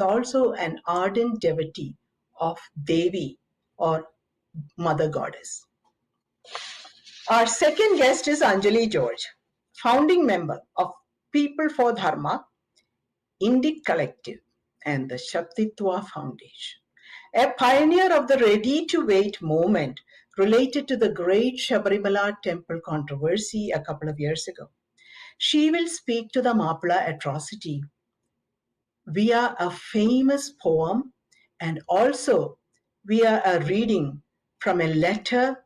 also an ardent devotee of Devi or Mother Goddess. Our second guest is Anjali George, founding member of People for Dharma, Indic Collective, and the Shaktitva Foundation. A pioneer of the ready-to-wait movement related to the great Sabarimala temple controversy a couple of years ago. She will speak to the Mappila Atrocity via a famous poem and also via a reading from a letter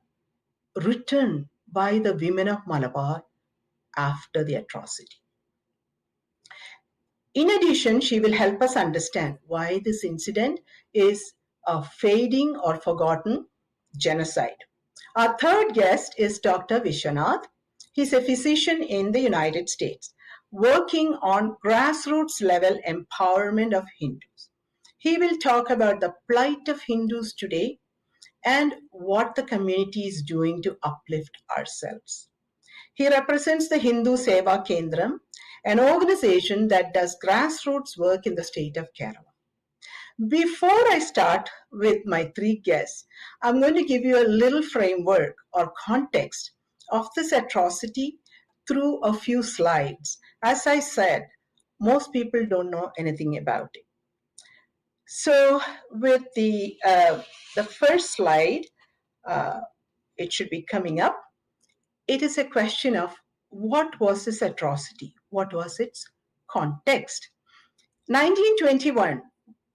written by the women of Malabar after the atrocity. In addition, she will help us understand why this incident is a fading or forgotten genocide. Our third guest is Dr. Vishwanath. He's a physician in the United States, working on grassroots level empowerment of Hindus. He will talk about the plight of Hindus today and what the community is doing to uplift ourselves. He represents the Hindu Seva Kendram, an organization that does grassroots work in the state of Kerala. Before I start with my three guests, I'm going to give you a little framework or context of this atrocity through a few slides. As I said, most people don't know anything about it. So with the first slide, it should be coming up. It is a question of what was this atrocity? What was its context? 1921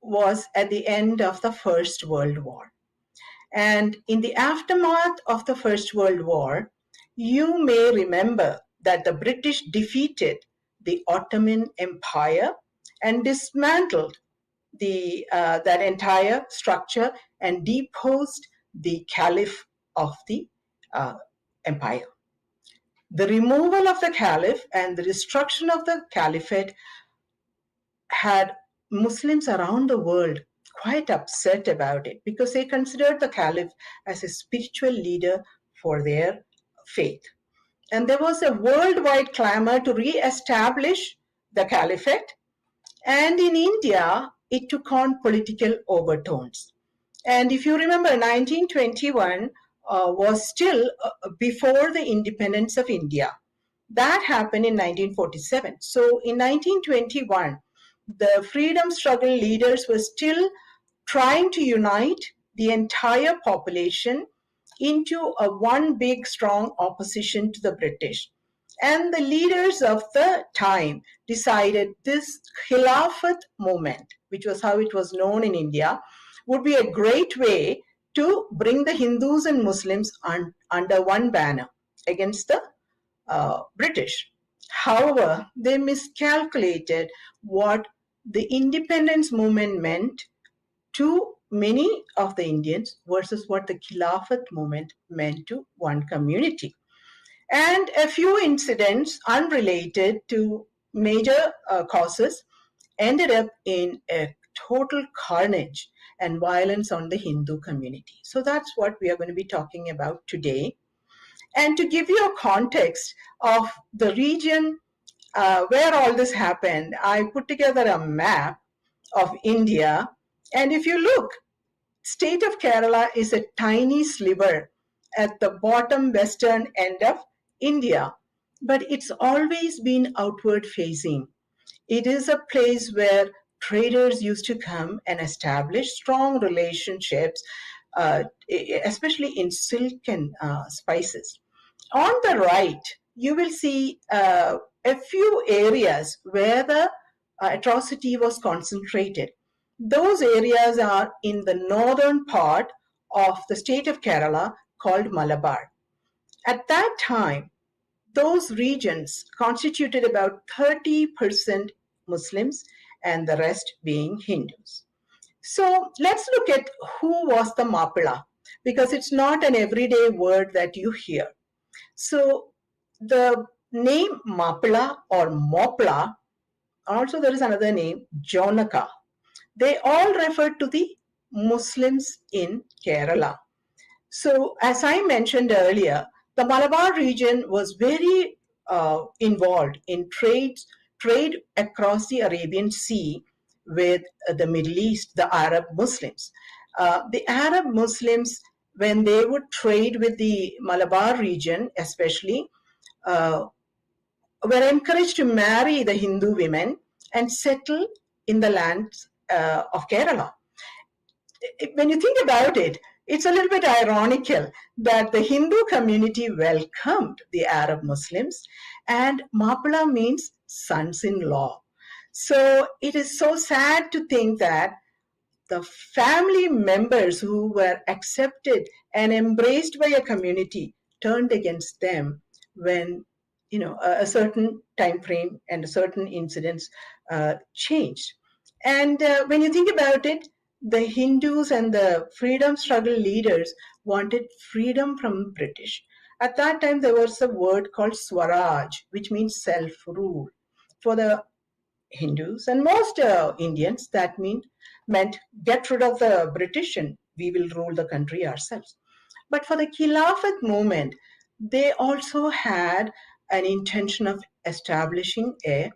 was at the end of the First World War. And in the aftermath of the First World War, you may remember that the British defeated the Ottoman Empire and dismantled that entire structure and deposed the caliph of the empire. The removal of the caliph and the destruction of the caliphate had Muslims around the world quite upset about it because they considered the caliph as a spiritual leader for their faith. And there was a worldwide clamor to re-establish the caliphate. And in India, it took on political overtones. And if you remember, 1921 was still before the independence of India. That happened in 1947. So in 1921, the freedom struggle leaders were still trying to unite the entire population into a one big strong opposition to the British. And the leaders of the time decided this Khilafat movement, which was how it was known in India, would be a great way to bring the Hindus and Muslims under one banner against the British. However, they miscalculated what the independence movement meant to many of the Indians versus what the Khilafat movement meant to one community. And a few incidents unrelated to major causes ended up in a total carnage and violence on the Hindu community. So that's what we are going to be talking about today. And to give you a context of the region where all this happened, I put together a map of India. And if you look, state of Kerala is a tiny sliver at the bottom western end of India, but it's always been outward facing. It is a place where traders used to come and establish strong relationships, especially in silk and spices. On the right, you will see a few areas where the atrocity was concentrated. Those areas are in the northern part of the state of Kerala called Malabar. At that time, those regions constituted about 30% Muslims and the rest being Hindus. So let's look at who was the Mappila, because it's not an everyday word that you hear. So the name Mappila or Mappila, also there is another name, Jonaka. They all refer to the Muslims in Kerala. So as I mentioned earlier, the Malabar region was very involved in trade across the Arabian Sea with the Middle East, the Arab Muslims. The Arab Muslims, when they would trade with the Malabar region especially, were encouraged to marry the Hindu women and settle in the lands of Kerala. When you think about it, it's a little bit ironical that the Hindu community welcomed the Arab Muslims, and Mappila means sons-in-law. So it is so sad to think that the family members who were accepted and embraced by a community turned against them when a certain time frame and certain incidents changed. And when you think about it, the Hindus and the freedom struggle leaders wanted freedom from British. At that time, there was a word called Swaraj, which means self-rule. For the Hindus and most Indians, that meant get rid of the British and we will rule the country ourselves. But for the Khilafat movement, they also had an intention of establishing a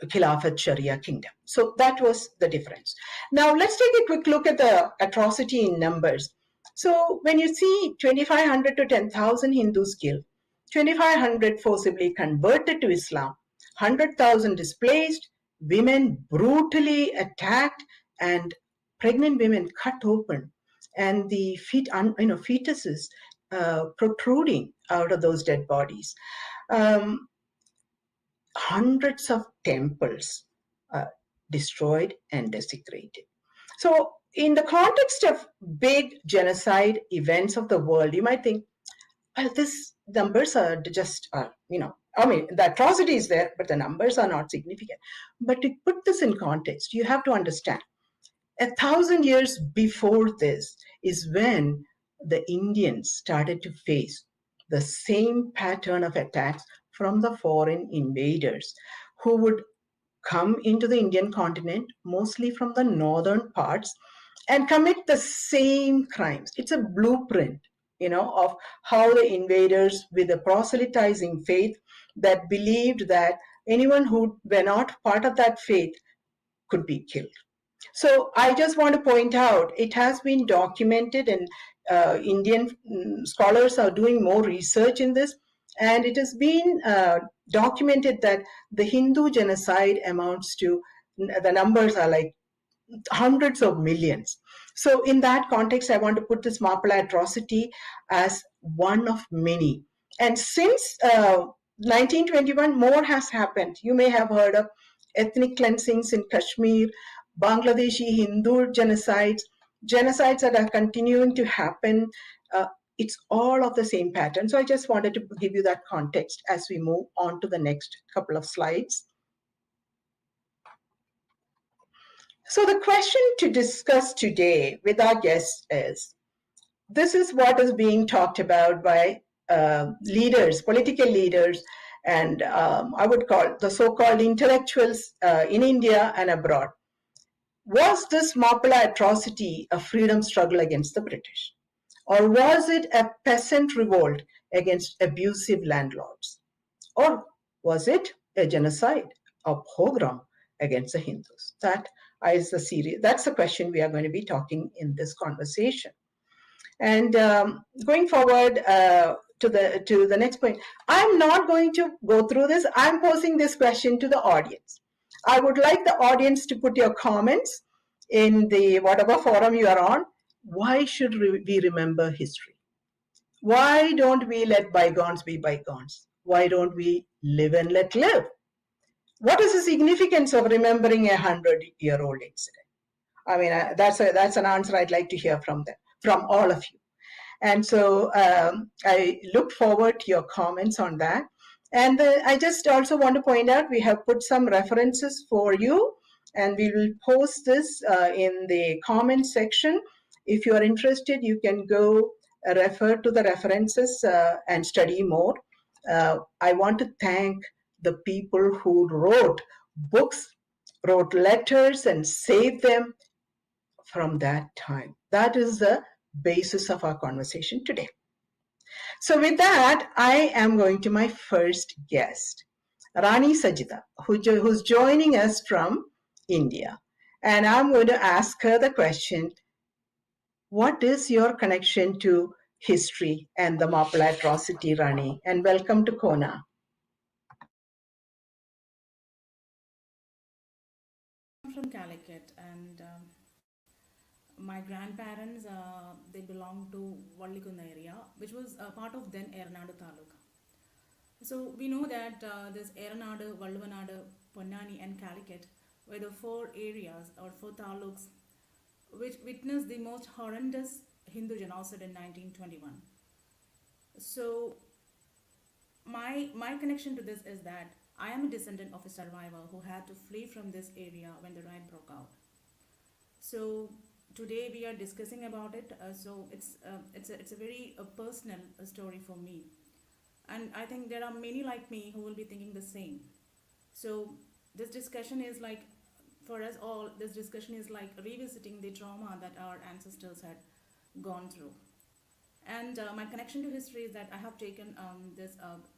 Khilafat Sharia kingdom. So that was the difference. Now let's take a quick look at the atrocity in numbers. So when you see 2,500 to 10,000 Hindus killed, 2,500 forcibly converted to Islam, 100,000 displaced, women brutally attacked, and pregnant women cut open, and the fetuses protruding out of those dead bodies. Hundreds of temples destroyed and desecrated. So in the context of big genocide events of the world, you might think, well, these numbers are just, the atrocity is there, but the numbers are not significant. But to put this in context, you have to understand, 1,000 years before this is when the Indians started to face the same pattern of attacks from the foreign invaders who would come into the Indian continent, mostly from the northern parts, and commit the same crimes. It's a blueprint, of how the invaders with a proselytizing faith that believed that anyone who were not part of that faith could be killed. So I just want to point out, it has been documented, and Indian scholars are doing more research in this, and it has been documented that the Hindu genocide amounts to, the numbers are like hundreds of millions. So in that context, I want to put this Mappila atrocity as one of many. And since 1921, more has happened. You may have heard of ethnic cleansings in Kashmir, Bangladeshi Hindu genocides that are continuing to happen. It's all of the same pattern. So I just wanted to give you that context as we move on to the next couple of slides. So the question to discuss today with our guests is, this is what is being talked about by leaders, political leaders, and I would call the so-called intellectuals in India and abroad. Was this Mappila atrocity a freedom struggle against the British? Or was it a peasant revolt against abusive landlords? Or was it a genocide, a pogrom against the Hindus? That's the question we are going to be talking in this conversation. And going forward to the next point, I'm not going to go through this. I'm posing this question to the audience. I would like the audience to put your comments in the whatever forum you are on. Why should we remember history? Why don't we let bygones be bygones? Why don't we live and let live? What is the significance of remembering a 100-year-old incident? I mean, that's an answer I'd like to hear from all of you. And so I look forward to your comments on that. And I just also want to point out, we have put some references for you, and we will post this in the comment section. If you are interested, you can go refer to the references and study more. I want to thank the people who wrote books, wrote letters, and saved them from that time. That is the basis of our conversation today. So with that, I am going to my first guest, Rani Sajitha, who's joining us from India. And I'm going to ask her the question, what is your connection to history and the Mappila Atrocity, Rani? And welcome to CoHNA. I'm from Calicut, and my grandparents they belong to Vallikunda area, which was part of then Eranadu Taluk. So we know that this Eranadu, Valluvanadu, Ponnani, and Calicut were the four areas or four taluks which witnessed the most horrendous Hindu genocide in 1921. So my connection to this is that I am a descendant of a survivor who had to flee from this area when the riot broke out. So today we are discussing about it. So it's a very personal story for me, and I think there are many like me who will be thinking the same. So this discussion is like, for us all, this discussion is like revisiting the trauma that our ancestors had gone through. And my connection to history is that I have taken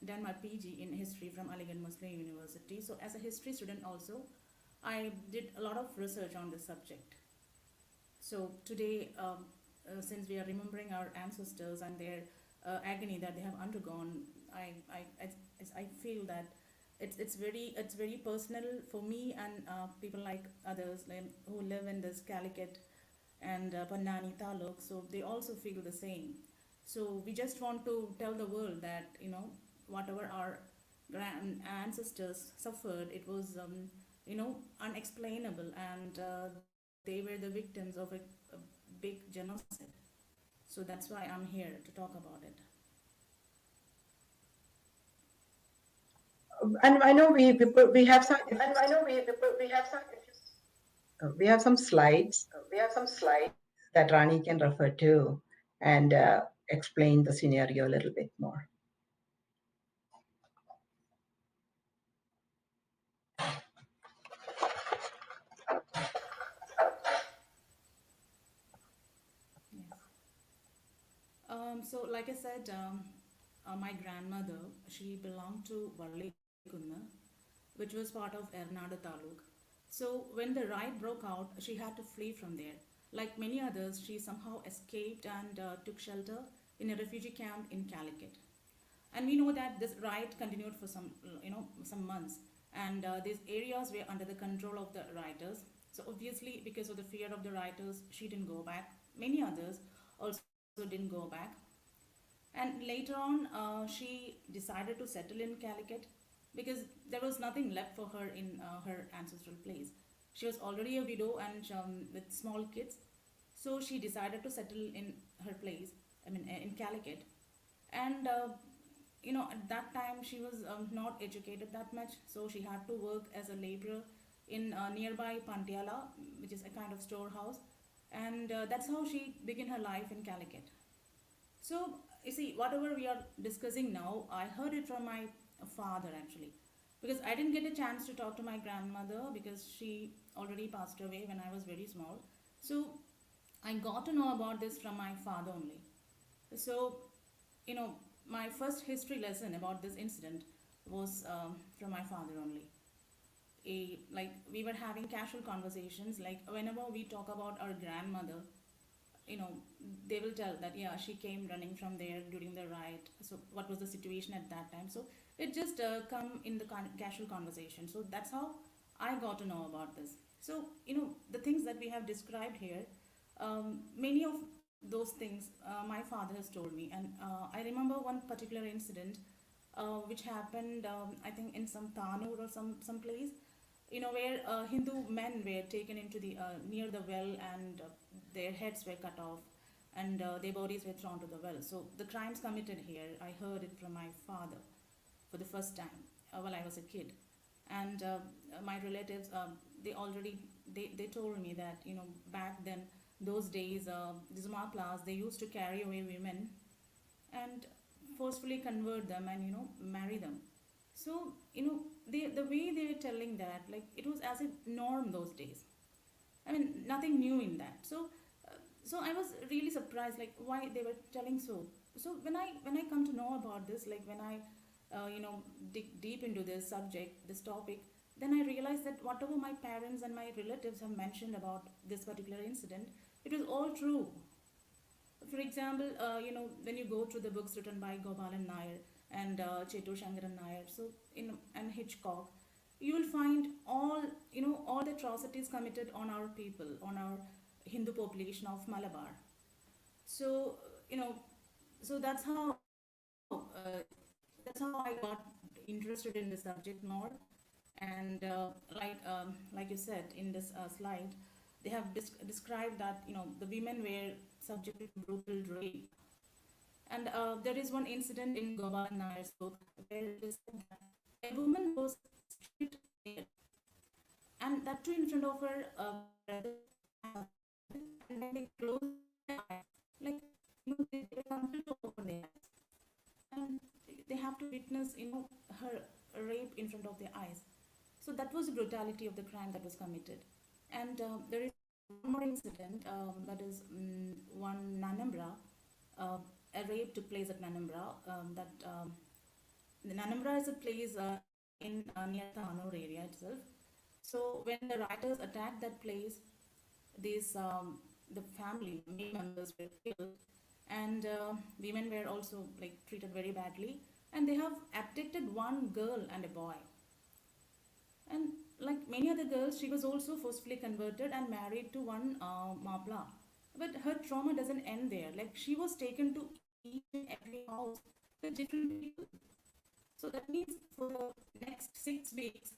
done my PG in history from Aligarh Muslim University. So as a history student also, I did a lot of research on this subject. So today, since we are remembering our ancestors and their agony that they have undergone, I feel that it's very personal for me and people like others like, who live in this Calicut and Pannani Taluk. So they also feel the same. So we just want to tell the world that whatever our grand ancestors suffered, it was unexplainable, and they were the victims of a big genocide. So that's why I'm here to talk about it. And I know we have some And I know we have some slides we have some slides. that Rani can refer to and explain the scenario a little bit more. Yes. So like I said, my grandmother, she belonged to Vallikunda, which was part of Ernada Taluk. So when the riot broke out, she had to flee from there. Like many others, she somehow escaped and took shelter in a refugee camp in Calicut. And we know that this riot continued for some months, and these areas were under the control of the rioters. So obviously, because of the fear of the rioters, she didn't go back. Many others also didn't go back. And later on, she decided to settle in Calicut because there was nothing left for her in her ancestral place. She was already a widow and with small kids, so she decided to settle in her place. I mean, in Calicut, and at that time she was not educated that much, so she had to work as a laborer in nearby Pantiala, which is a kind of storehouse, and that's how she began her life in Calicut. So, you see, whatever we are discussing now, I heard it from my father actually. Because I didn't get a chance to talk to my grandmother because she already passed away when I was very small. So, I got to know about this from my father only. So, you know, my first history lesson about this incident was from my father only. Like, we were having casual conversations, like, whenever we talk about our grandmother, you know they will tell that yeah, she came running from there during the riot. So what was the situation at that time? So it just come in the casual conversation. So that's how I got to know about this. So the things that we have described here, many of those things my father has told me. And I remember one particular incident which happened, I think in some Tanur or some place, where Hindu men were taken into the near the well, and their heads were cut off, and their bodies were thrown to the well. So the crimes committed here, I heard it from my father for the first time while I was a kid. And my relatives, they told me that back then, those days, these Maplas, they used to carry away women and forcefully convert them and marry them. So the way they were telling that, like, it was as a norm those days. I mean, nothing new in that. So so I was really surprised, like, why they were telling so. So when I come to know about this, like, when I dig deep into this subject, this topic, then I realized that whatever my parents and my relatives have mentioned about this particular incident, it was all true. For example, when you go through the books written by Gopalan Nair and Chetu Shankaran Nair, so and Hitchcock, you will find all the atrocities committed on our people, on our Hindu population of Malabar. So you know, so that's how I got interested in the subject more. And like you said in this slide, they have described that the women were subjected to brutal rape. And there is one incident in Gopalan Nair's book where it is said that a woman was stripped naked, and that too in front of her brother and husband, and when they closed their eyes, like they compelled to open their eyes, and they have to witness her rape in front of their eyes. So that was the brutality of the crime that was committed. And there is one more incident, that is one Nanambra. A rape took place at Nanambra. The Nanambra is a place in near Tanur area itself. So when the rioters attacked that place, these the family, the male members were killed, and women were also like treated very badly. And they have abducted one girl and a boy. And like many other girls, she was also forcefully converted and married to one Mappila. But her trauma doesn't end there. Like she was taken to each and every house with different people. So that means for the next 6 weeks,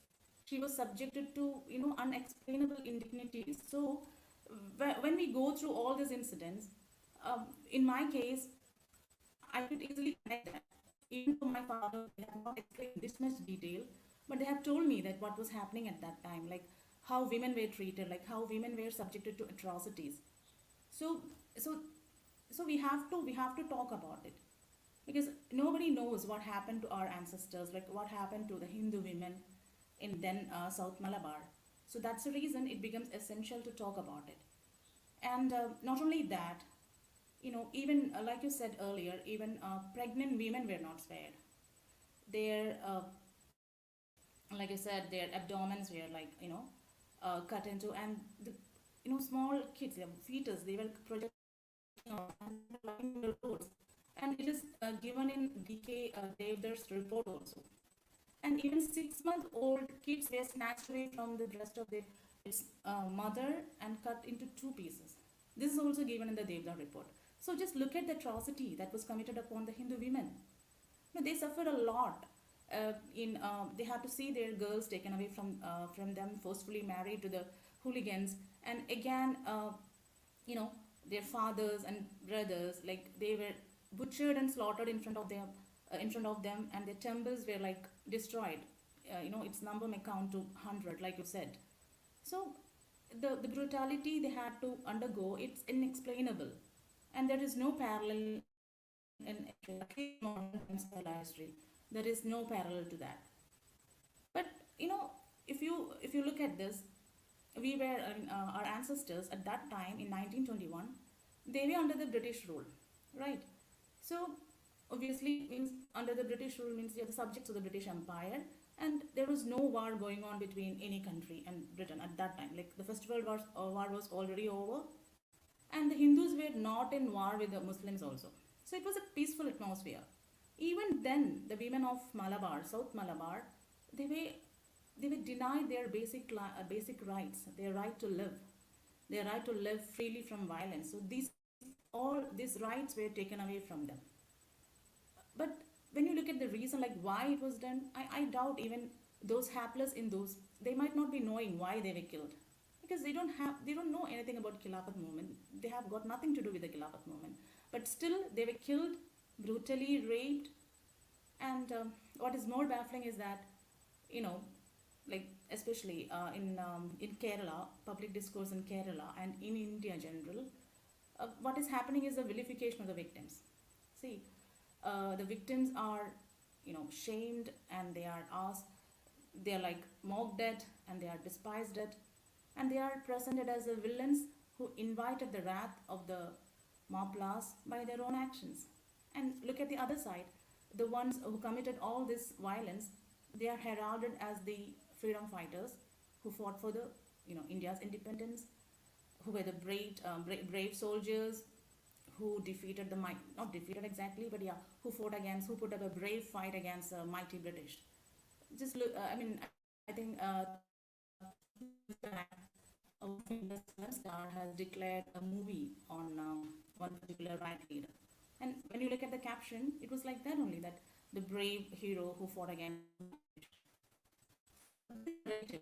she was subjected to unexplainable indignities. So when we go through all these incidents, in my case, I could easily connect that. Even though my father they have not explained this much detail, but they have told me that what was happening at that time, like how women were treated, like how women were subjected to atrocities. So so so we have to talk about it, because nobody knows what happened to our ancestors, like what happened to the Hindu women in then South Malabar. So that's the reason it becomes essential to talk about it. And not only that, even like you said earlier, even pregnant women were not spared. Their like I said, their abdomens were like cut into, and the small kids, their fetus, they were projecting out and they were lying in the roads. And it is given in DK Devdar's report also. And even 6-month-old kids were snatched away from the breast of their its mother and cut into 2 pieces. This is also given in the Devdar report. So just look at the atrocity that was committed upon the Hindu women. They suffered a lot. They had to see their girls taken away from them, forcefully married to the hooligans, and again, their fathers and brothers, like they were butchered and slaughtered in front of them, and their temples were like destroyed. Its number may count to 100, like you said. So the brutality they had to undergo, it's inexplainable, and there is no parallel in history, at least modern times of our history. There is no parallel to that. But if you look at this, we were our ancestors at that time in 1921, they were under the British rule, right? So obviously means under the British rule means you're the subjects of the British Empire, and there was no war going on between any country and Britain at that time. Like the First World War was already over, and the Hindus were not in war with the Muslims also. So it was a peaceful atmosphere. Even then, the women of Malabar, South Malabar, they were they were denied their basic rights, their right to live, their right to live freely from violence. So these rights were taken away from them. But when you look at the reason, like why it was done, I doubt even those hapless in those, they might not be knowing why they were killed, because they don't know anything about Khilafat movement. They have got nothing to do with the Khilafat movement, but still they were killed, brutally raped. And what is more baffling is that, you know like especially in Kerala, public discourse in Kerala and in India in general, what is happening is the vilification of the victims. See, the victims are shamed, and they are asked, they are like mocked at, and they are despised at, and they are presented as the villains who invited the wrath of the Maplas by their own actions. And look at the other side, the ones who committed all this violence, they are heralded as the freedom fighters who fought for the India's independence, who were the brave soldiers who defeated the might not defeated exactly, but yeah, who fought against, who put up a brave fight against the mighty British. Just look, I think 2 years back, a famous film star has declared a movie on one particular right leader. And when you look at the caption, it was like that only, that the brave hero who fought against the British. So this is the narrative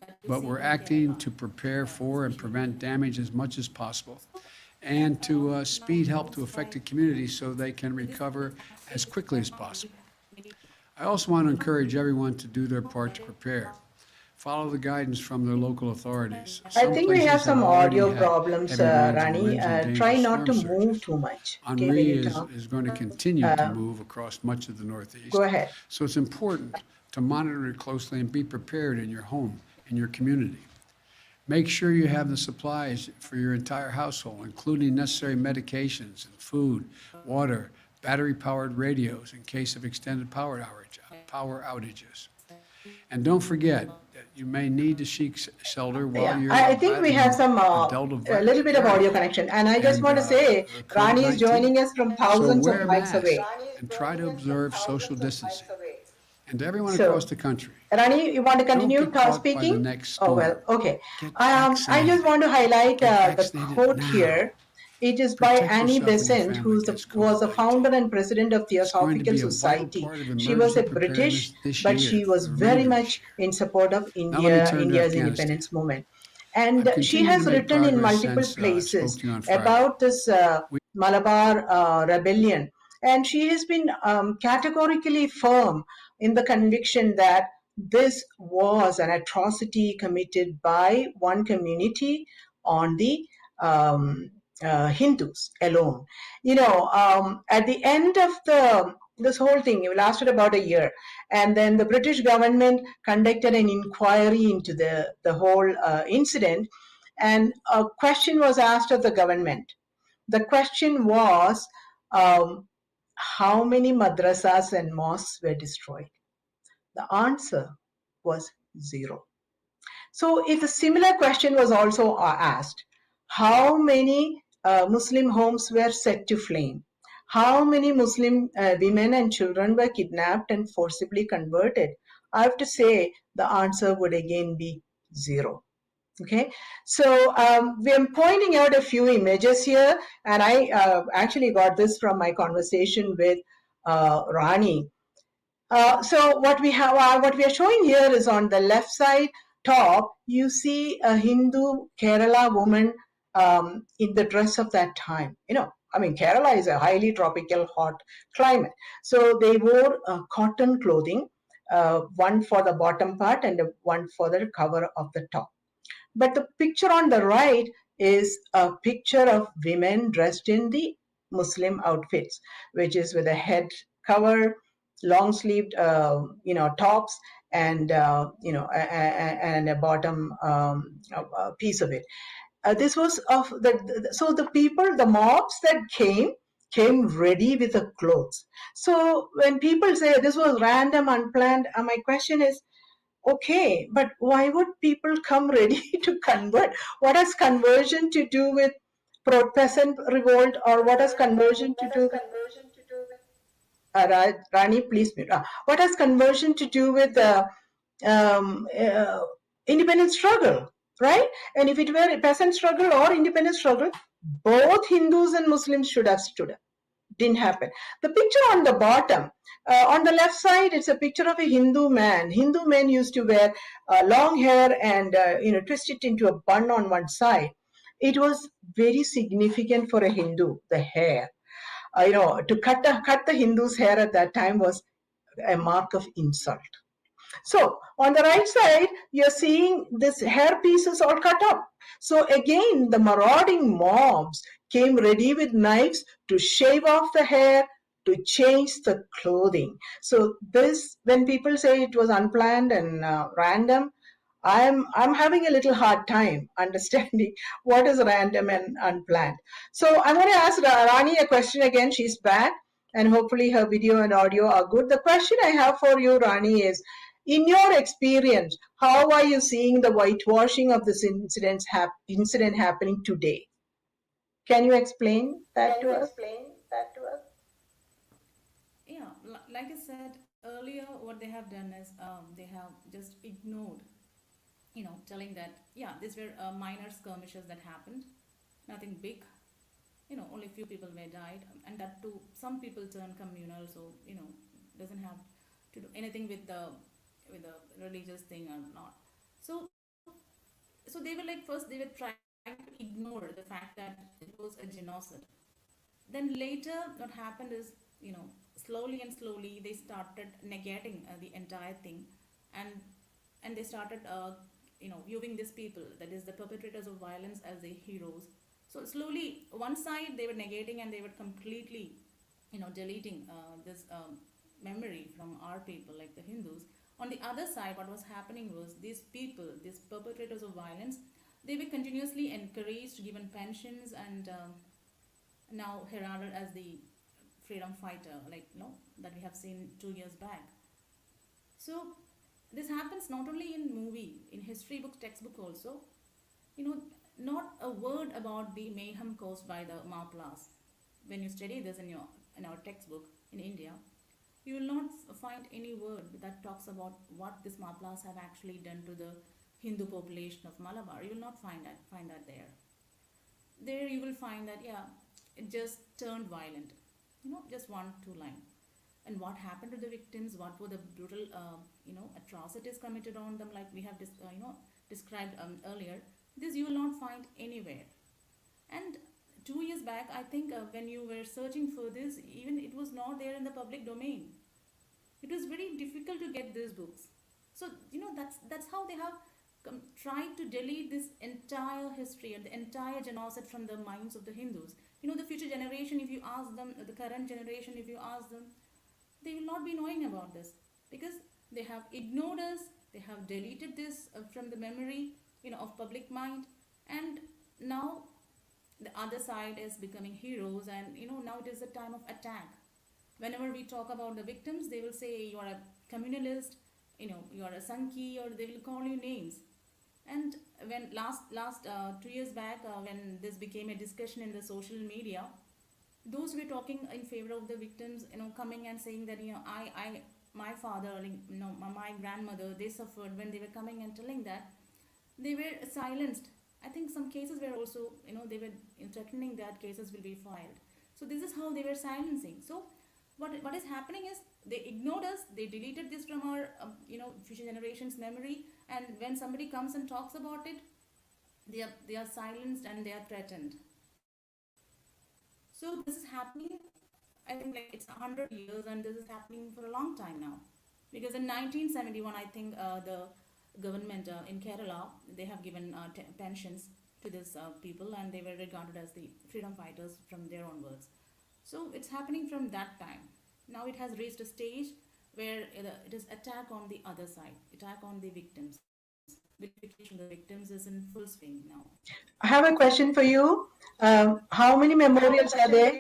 that you But see we're in acting Kerala. to prepare for and prevent damage as much as possible, and to speed help to affected communities so they can recover as quickly as possible. I also want to encourage everyone to do their part to prepare. Follow the guidance from their local authorities. I think we have some audio had problems, heavy rains and Rani. winds and Try dangerous not to storm move surges. too much. Okay, when Henri you is, talk. is going to continue to move across much of the Northeast. Go ahead. So it's important to monitor it closely and be prepared in your home, in your community. Make sure you have the supplies for your entire household, including necessary medications and food, water, battery-powered radios in case of extended power outages. And don't forget that you may need to seek shelter while you're I think we have some a a little bit of audio connection, and I just want to say Rani is joining us from thousands of miles away. And try to observe social distancing. And to everyone So, across the country, Rani, you want to continue Don't get caught by the speaking? next Oh, well, storm. okay. Get I vaccinated. just want to highlight Get the vaccinated quote now. here. It is by Protect Annie yourself and your Besant, family who against was the COVID-19. founder and president of It's going to Theosophical be a vital Society. part of She was a emergency British, preparedness this but year, she was the very remainder of much this year. in support of Now let me turn to India's Afghanistan. independence movement. I've And she continued has to make written in progress multiple since I places spoke to you on Friday. about this Malabar rebellion. And she has been categorically firm in the conviction that this was an atrocity committed by one community on the Hindus alone. At the end of this whole thing, it lasted about a year, and then the British government conducted an inquiry into the whole incident, and a question was asked of the government. The question was, how many madrasas and mosques were destroyed? The answer was 0. So if a similar question was also asked, how many Muslim homes were set to flame? How many Muslim women and children were kidnapped and forcibly converted? I have to say the answer would again be 0. Okay, so we're pointing out a few images here, and I actually got this from my conversation with Rani. So what we are showing here is on the left side top, you see a Hindu Kerala woman in the dress of that time. Kerala is a highly tropical, hot climate. So they wore cotton clothing, one for the bottom part and one for the cover of the top. But the picture on the right is a picture of women dressed in the Muslim outfits, which is with a head cover, long sleeved, tops, and and a bottom piece of it. This was of so the people, the mobs that came ready with the clothes. So when people say this was random, unplanned, my question is, okay, but why would people come ready to convert? What has conversion to do with peasant revolt, or what has conversion to do with Rani, please mute. What has conversion to do with um, uh, independence struggle, right? And if it were a peasant struggle or independence struggle, both Hindus and Muslims should have stood up. Didn't happen. The picture on the bottom, on the left side, it's a picture of a Hindu man. Hindu men used to wear long hair and twist it into a bun on one side. It was very significant for a Hindu, the hair. To cut the Hindu's hair at that time was a mark of insult. So on the right side, you're seeing this hair pieces all cut up. So again, the marauding mobs came ready with knives to shave off the hair, to change the clothing. So this, when people say it was unplanned and random, I'm having a little hard time understanding what is random and unplanned. So I'm going to ask Rani a question again. She's back, and hopefully her video and audio are good. The question I have for you, Rani, is In your experience, how are you seeing the whitewashing of this incident happening today? Can you explain that to us? Yeah, like I said earlier, what they have done is they have just ignored, telling that, yeah, these were minor skirmishes that happened, nothing big. Only few people were died, and that too, some people turn communal, so, doesn't have to do anything with the religious thing or not. So, so they were like, first they were trying to ignore the fact that it was a genocide. Then later, what happened is, slowly and slowly they started negating the entire thing, and they started, viewing these people, that is the perpetrators of violence, as the heroes. So slowly, one side they were negating and they were completely, deleting this memory from our people, like the Hindus. On the other side, what was happening was these people, these perpetrators of violence, they were continuously encouraged, given pensions, and now heralded as the freedom fighter, like, that we have seen 2 years back. So this happens not only in movie, in history book, textbook also. You know, not a word about the mayhem caused by the Maplas. When you study this in our textbook in India, you will not find any word that talks about what these Maplas have actually done to the Hindu population of Malabar. You will not find that there. There you will find that, yeah, it just turned violent. Just one two line. And what happened to the victims? What were the brutal, atrocities committed on them? Like we have, described earlier. This you will not find anywhere. And 2 years back, I think when you were searching for this, even it was not there in the public domain. It was very difficult to get these books. So that's how they have tried to delete this entire history and the entire genocide from the minds of the Hindus. The future generation, if you ask them, the current generation, if you ask them, they will not be knowing about this, because they have ignored us, they have deleted this from the memory, of public mind. And now the other side is becoming heroes, and now it is a time of attack. Whenever we talk about the victims, they will say you are a communalist, you are a Sankhi, or they will call you names. And when last 2 years back, when this became a discussion in the social media, those who were talking in favor of the victims, coming and saying that, I my father, like, my grandmother, they suffered, when they were coming and telling that, they were silenced. I think some cases were also, they were threatening that cases will be filed. So this is how they were silencing. So what is happening is they ignored us, they deleted this from our future generations memory, and when somebody comes and talks about it, they are silenced and they are threatened. So this is happening, I think, like it's 100 years, and this is happening for a long time now. Because in 1971, I think the government in Kerala, they have given pensions to these people, and they were regarded as the freedom fighters from there onwards. So it's happening from that time. Now it has reached a stage where it is attack on the other side, attack on the victims. Vilification of the victims is in full swing now. I have a question for you. How many memorials are there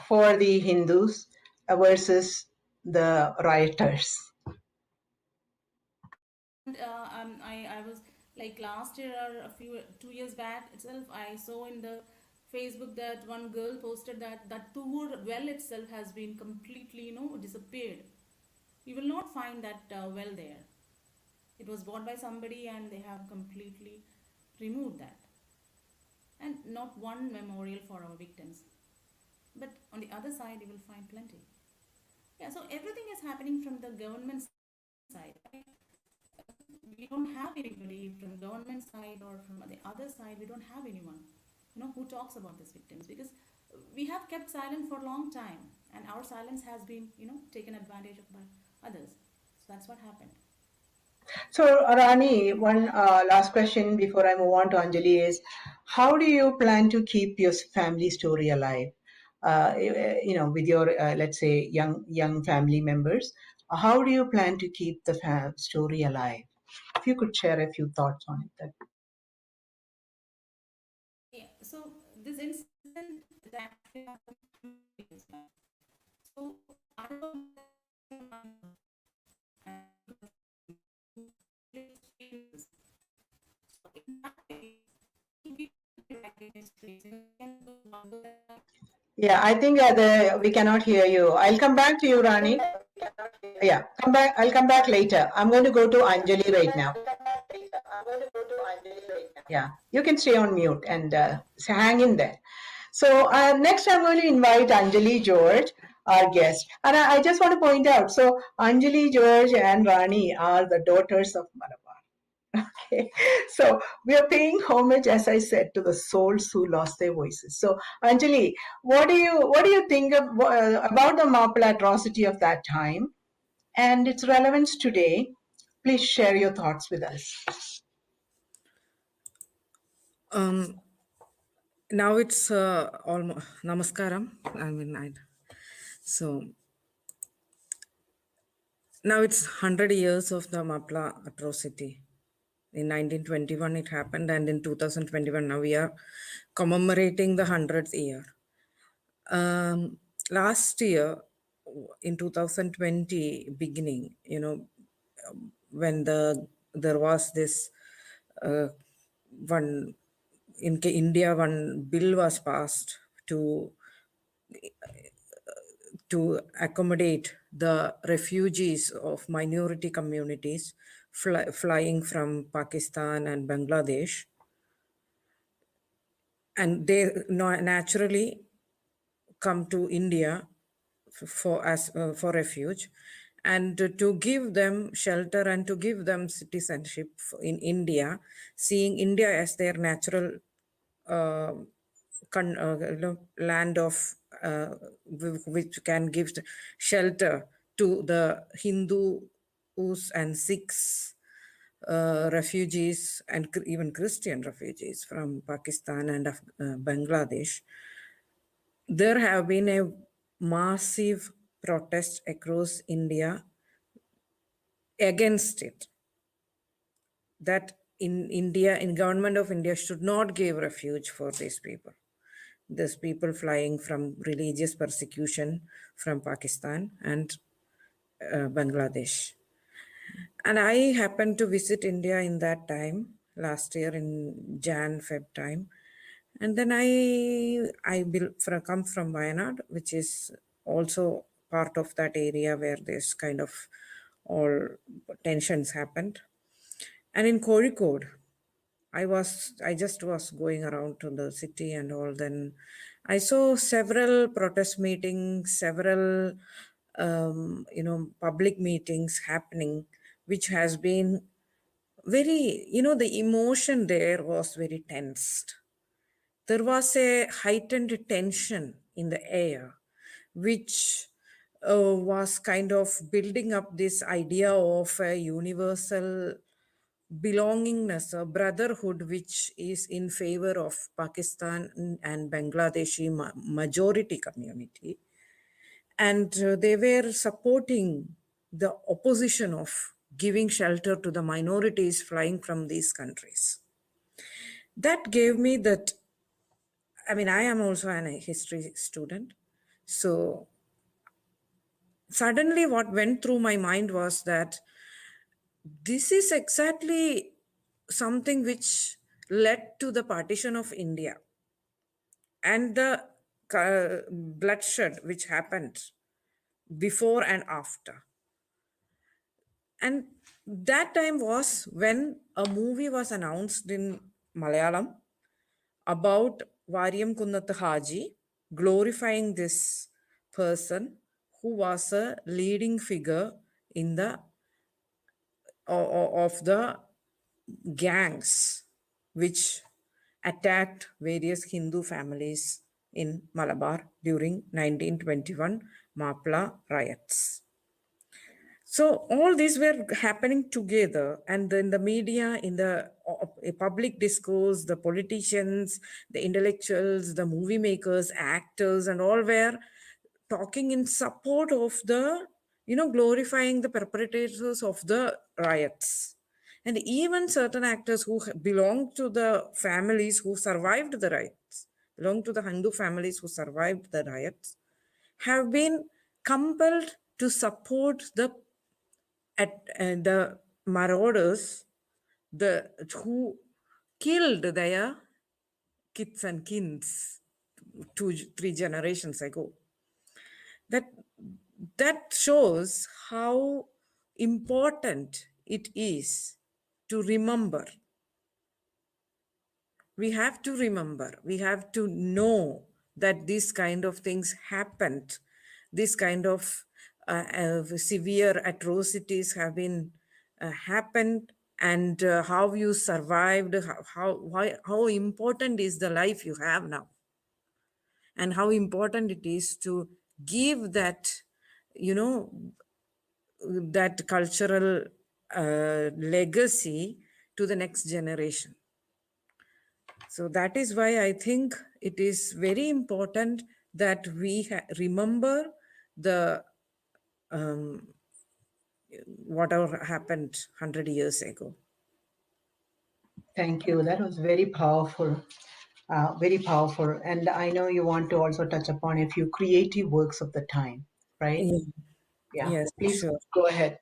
for the Hindus versus the rioters? And I was like last year or 2 years back itself, I saw in the Facebook that one girl posted that that poor well itself has been completely, disappeared. You will not find that well there. It was bought by somebody and they have completely removed that. And not one memorial for our victims. But on the other side, you will find plenty. Yeah, so everything is happening from the government side. We don't have anybody from government side or from the other side. We don't have anyone, who talks about these victims, because we have kept silent for a long time, and our silence has been, taken advantage of by others. So that's what happened. So, Rani, one last question before I move on to Anjali is, how do you plan to keep your family story alive? With your let's say young family members, how do you plan to keep the story alive? If you could share a few thoughts on it. Yeah. So this incident, it actually happened 2 years back. So Yeah, I think we cannot hear you. I'll come back to you, Rani. Yeah, come back. I'll come back later. I'm going to go to Anjali right now. Yeah, you can stay on mute and hang in there. So next I'm going to invite Anjali George, our guest. And I just want to point out, so Anjali George and Rani are the daughters of Malabar. Okay, so we are paying homage, as I said, to the souls who lost their voices. So Anjali, what do you think of, about the Mappila atrocity of that time and its relevance today? Please share your thoughts with us. Now it's almost namaskaram. So now it's 100 years of the Mappila atrocity. In 1921 it happened, and in 2021 now we are commemorating the 100th year. Last year, in 2020 beginning, when there was this one in India, one bill was passed to accommodate the refugees of minority communities flying from Pakistan and Bangladesh. And they naturally come to India for refuge, and to give them shelter and to give them citizenship in India, seeing India as their natural land of which can give shelter to the Hindus and Sikhs refugees and even Christian refugees from Pakistan and Bangladesh. There have been a massive protest across India against it, that in India, in government of India should not give refuge for these people flying from religious persecution from Pakistan and Bangladesh. And I happened to visit India in that time, last year in Jan-Feb time. And then I come from Wayanad, which is also part of that area where this kind of all tensions happened. And in Kozhikode, I just was going around to the city and all. Then I saw several protest meetings, several public meetings happening, which has been very, the emotion there was very tensed. There was a heightened tension in the air, which was kind of building up this idea of a universal belongingness, a brotherhood, which is in favor of Pakistan and Bangladeshi majority community. And they were supporting the opposition of giving shelter to the minorities flying from these countries. That gave me that, I am also a history student. So suddenly what went through my mind was that this is exactly something which led to the partition of India and the bloodshed which happened before and after. And that time was when a movie was announced in Malayalam about Variam Kunnathu Haji, glorifying this person who was a leading figure in the of the gangs which attacked various Hindu families in Malabar during 1921 Mappila riots. So all these were happening together, and in the media, in the public discourse, the politicians, the intellectuals, the movie makers, actors, and all were talking in support of the, glorifying the perpetrators of the riots. And even certain actors who belonged to the families who survived the riots, belonged to the Hindu families who survived the riots, have been compelled to support the marauders, who killed their kids and kins 2-3 generations ago. That shows how important it is to remember. We have to remember, we have to know that these kind of things happened. This kind of severe atrocities have been happened, and how you survived, how important is the life you have now, and how important it is to give that, you know, that cultural legacy to the next generation. So that is why I think it is very important that we remember the whatever happened 100 years ago. Thank you. That was very powerful. Very powerful. And I know you want to also touch upon a few creative works of the time, right? Yeah. Yeah. Yes, Please sure. go ahead.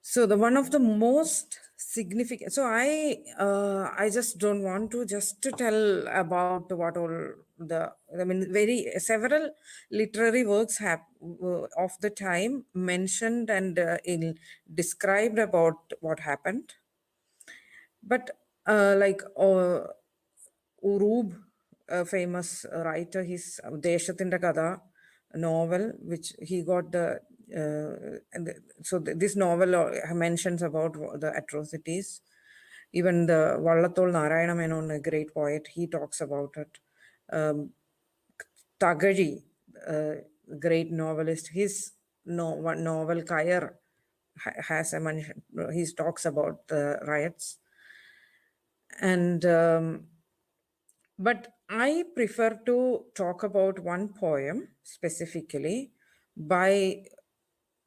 So the one of the most significant. So I just don't want to just to tell about what all the, I mean, very several literary works have of the time mentioned and described about what happened. But like Urub, a famous writer, his Deshatinda Kada novel, which he got this novel mentions about the atrocities. Even the Vallathol Narayana Menon, a great poet, he talks about it. Tagari, great novelist, his one novel Kayar has a mention. He talks about the riots. And but I prefer to talk about one poem specifically by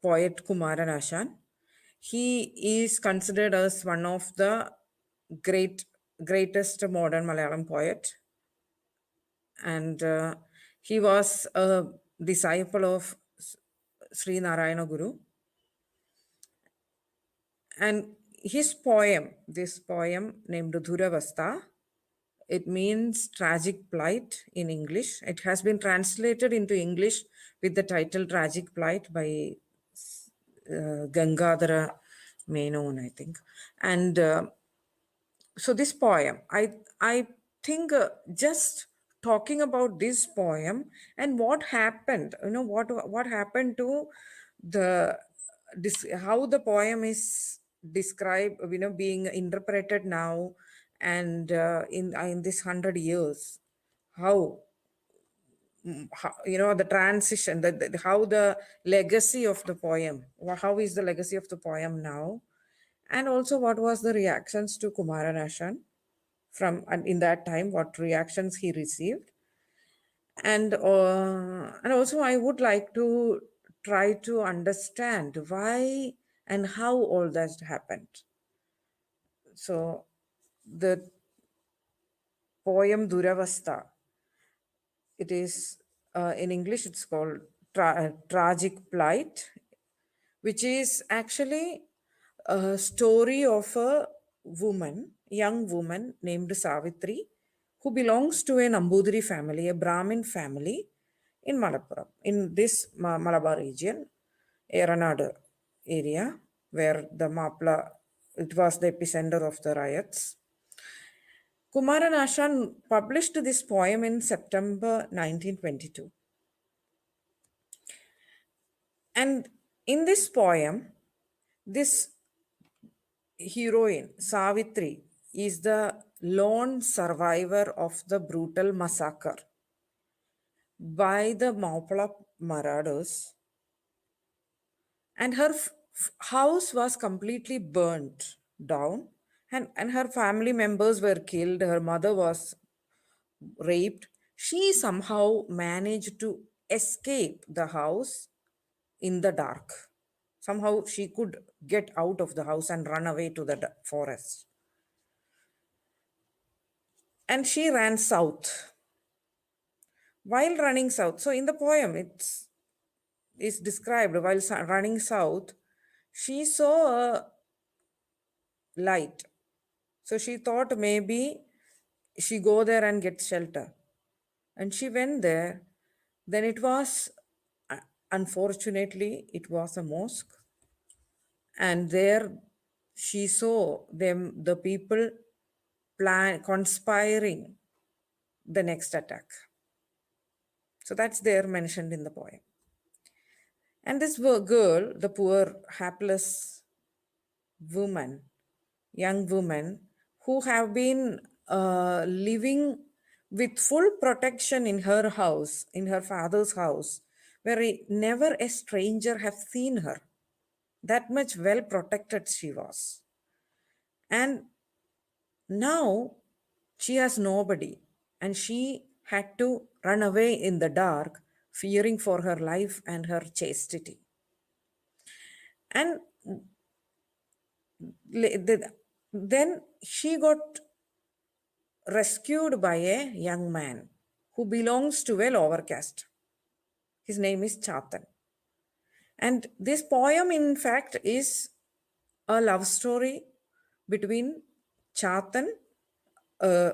poet Kumaran Ashan. He is considered as one of the greatest modern Malayalam poet, and he was a disciple of Sri Narayana Guru. And this poem named Dhuravasta, it means tragic plight in English. It has been translated into English with the title Tragic Plight by Gangadhara Menon, I think. And so this poem, I think just talking about this poem and what happened, what happened to how the poem is described, being interpreted now, and in this 100 years, how the transition, how the legacy of the poem, how is the legacy of the poem now, and also what was the reactions to Kumaran Ashan from, and in that time, what reactions he received. And also I would like to try to understand why and how all that happened. So the poem Duravasta, it is in English it's called Tragic Plight, which is actually a story of a young woman named Savitri, who belongs to a Nambudiri family, a Brahmin family in Malappuram, in this Malabar region, Eranadu area, where the Mappila, it was the epicenter of the riots. Kumaran Ashan published this poem in September 1922. And in this poem, this heroine, Savitri, is the lone survivor of the brutal massacre by the Mappila marauders, and her house was completely burnt down, and her family members were killed. Her mother was raped. She somehow managed to escape the house in the dark. Somehow she could get out of the house and run away to the forest. And she ran south. While running south, so in the poem, is described while running south, she saw a light. So she thought maybe she go there and get shelter. And she went there. Then it was, unfortunately, it was a mosque. And there she saw the people conspiring the next attack. So that's there mentioned in the poem. And this girl, the poor, hapless woman, young woman, who have been living with full protection in her house, in her father's house, where never a stranger have seen her. That much well protected she was. And now she has nobody, and she had to run away in the dark, fearing for her life and her chastity. And then she got rescued by a young man who belongs to a lower caste. His name is Chatan. And this poem, in fact, is a love story between Chatan, a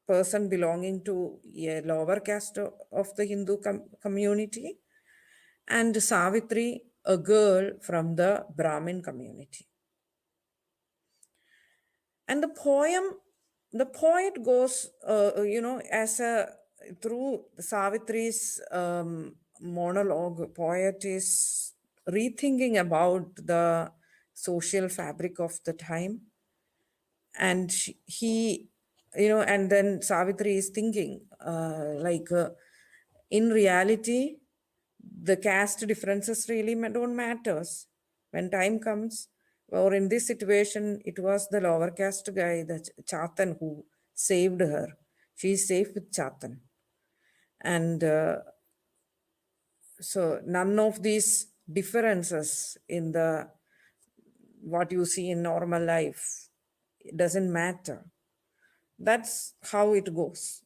person belonging to a lower caste of the Hindu community, and Savitri, a girl from the Brahmin community. And the poet goes, as a through Savitri's monologue, poet is rethinking about the social fabric of the time. And he, and then Savitri is thinking, in reality, the caste differences really don't matters. When time comes, or in this situation, it was the lower caste guy, the Chatan, who saved her. She is safe with Chatan. And so none of these differences in the what you see in normal life, it doesn't matter. That's how it goes.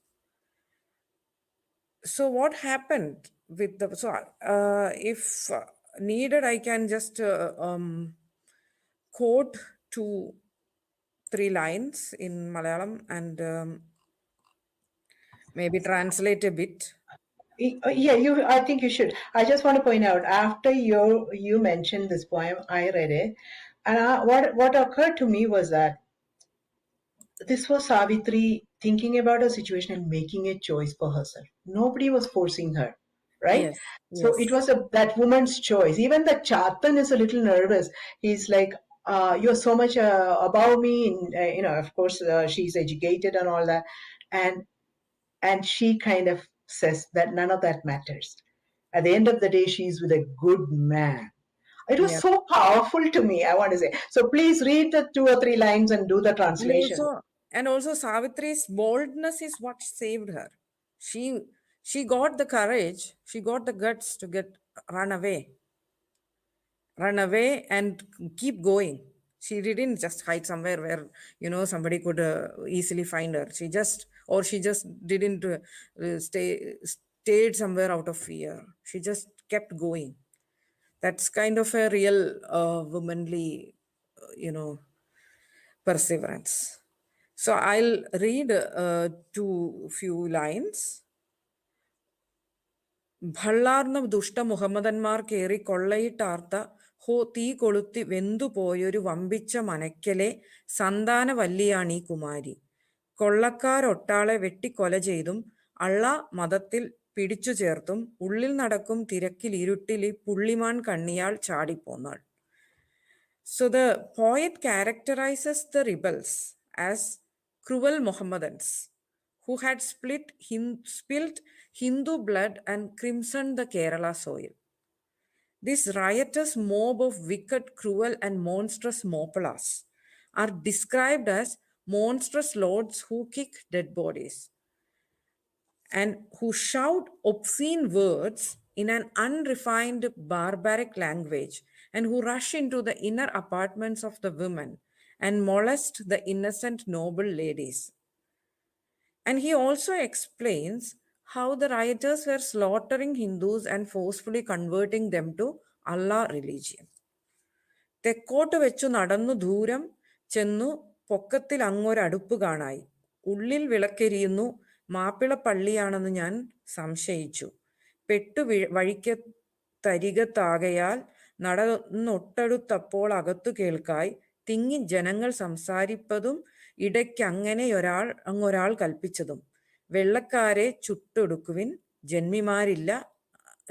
So what happened with the, so if needed, I can just quote 2-3 lines in Malayalam and maybe translate a bit. Yeah, I think you should. I just want to point out, after you mentioned this poem, I read it, and what occurred to me was that this was Savitri thinking about a situation and making a choice for herself. Nobody was forcing her, right? Yes, So it yes. was that woman's choice. Even the Chatan is a little nervous. He's like, "You're so much above me," and of course, she's educated and all that, and she kind of says that none of that matters. At the end of the day, she's with a good man. It was Yeah. so powerful to me, I want to say. So please read the 2 or 3 lines and do the translation. And also Savitri's boldness is what saved her. She got the courage, she got the guts to run away and keep going. She didn't just hide somewhere where somebody could easily find her. She just didn't stayed somewhere out of fear. She just kept going. That's kind of a real womanly perseverance. So I'll read 2 few lines. ഭള്ളാർന്ന ദുഷ്ടമുഹമ്മദന്മാർ കേറി കൊള്ളയിട്ടാർത്ത ഹോ തീ കൊളുത്തി വെന്തുപോയൊരു വമ്പിച്ച മനക്കലെ സന്താനവല്ലിയാണീ കുമാരി. കൊള്ളക്കാരൊട്ടാളെ വെട്ടിക്കൊല ചെയ്തും അള്ള മതത്തിൽ പിടിച്ചു ചേർത്തും ഉള്ളിൽ നടക്കും തിരക്കിലിരുട്ടിലി പുള്ളിമാൻ കണ്ണിയാൾ ചാടിപ്പോന്നാൾ. So the poet characterizes the rebels as cruel Mohammedans who had spilt Hindu blood and crimsoned the Kerala soil. This riotous mob of wicked, cruel, and monstrous Mappilas are described as monstrous lords who kick dead bodies and who shout obscene words in an unrefined barbaric language, and who rush into the inner apartments of the women and molest the innocent noble ladies. And he also explains how the rioters were slaughtering Hindus and forcefully converting them to Allah religion. തെക്കോട്ട് വെച്ചു നടന്നു ദൂരം ചെന്നു പൊക്കത്തിൽ അങ്ങൊരടുപ്പ് കാണായി. ഉള്ളിൽ വിളക്കെരിയുന്നു. മാപ്പിള പള്ളിയാണെന്ന് ഞാൻ സംശയിച്ചു. പെട്ടു വഴിക്കത്തരികത്താകയാൽ നടന്നൊട്ടടുത്തപ്പോൾ അകത്തു കേൾക്കായി തിങ്ങി ജനങ്ങൾ സംസാരിപ്പതും അങ്ങൊരാൾ കൽപ്പിച്ചതും, വെള്ളക്കാരെ ചുട്ടൊടുക്കുവിൻ,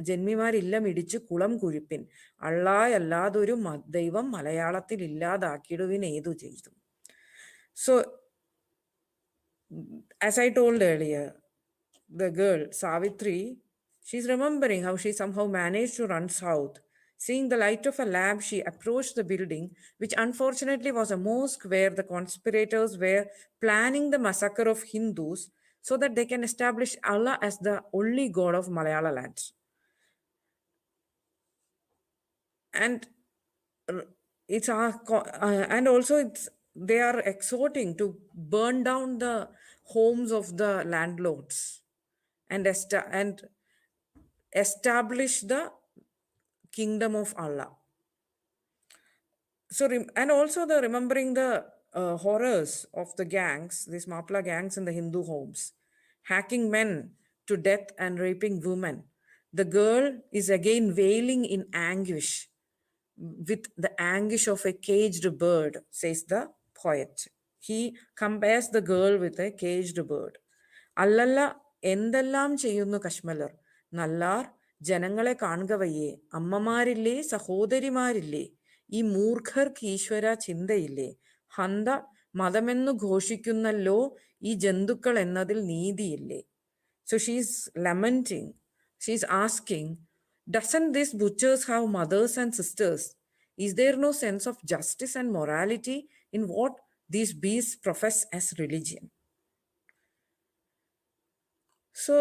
ജന്മിമാരില്ലമിടിച്ചു കുളം കുഴിപ്പിൻ, അള്ളായല്ലാതൊരു ദൈവം മലയാളത്തിൽ ഇല്ലാതാക്കിടുവിൻ ഏതു ചെയ്തു. So, as I told earlier, the girl, Savitri, she's remembering how she somehow managed to run south. Seeing the light of a lamp, she approached the building, which unfortunately was a mosque where the conspirators were planning the massacre of Hindus so that they can establish Allah as the only god of Malayalam lands. And they are exhorting to burn down the homes of the landlords and establish the kingdom of Allah. So, and also the remembering the horrors of the gangs, these Mappila gangs in the Hindu homes, hacking men to death and raping women. The girl is again wailing in anguish, with the anguish of a caged bird, says the poet. He compares the girl with a caged bird. അല്ലല്ല എന്തെല്ലാം ചെയ്യുന്നു കശ്മലർ, നല്ലാർ ജനങ്ങളെ കാണുക വയ്യേ, അമ്മമാരില്ലേ സഹോദരിമാരില്ലേ, ഈ മൂർഖർക്ക് ഈശ്വര ചിന്തയില്ലേ, ഹന്ത മതമെന്നു ഘോഷിക്കുന്നല്ലോ ഈ ജന്തുക്കൾ എന്നതിൽ നീതിയില്ലേ. So she's lamenting, she's asking, doesn't this butchers have mothers and sisters? Is there no sense of justice and morality in what these beasts profess as religion? So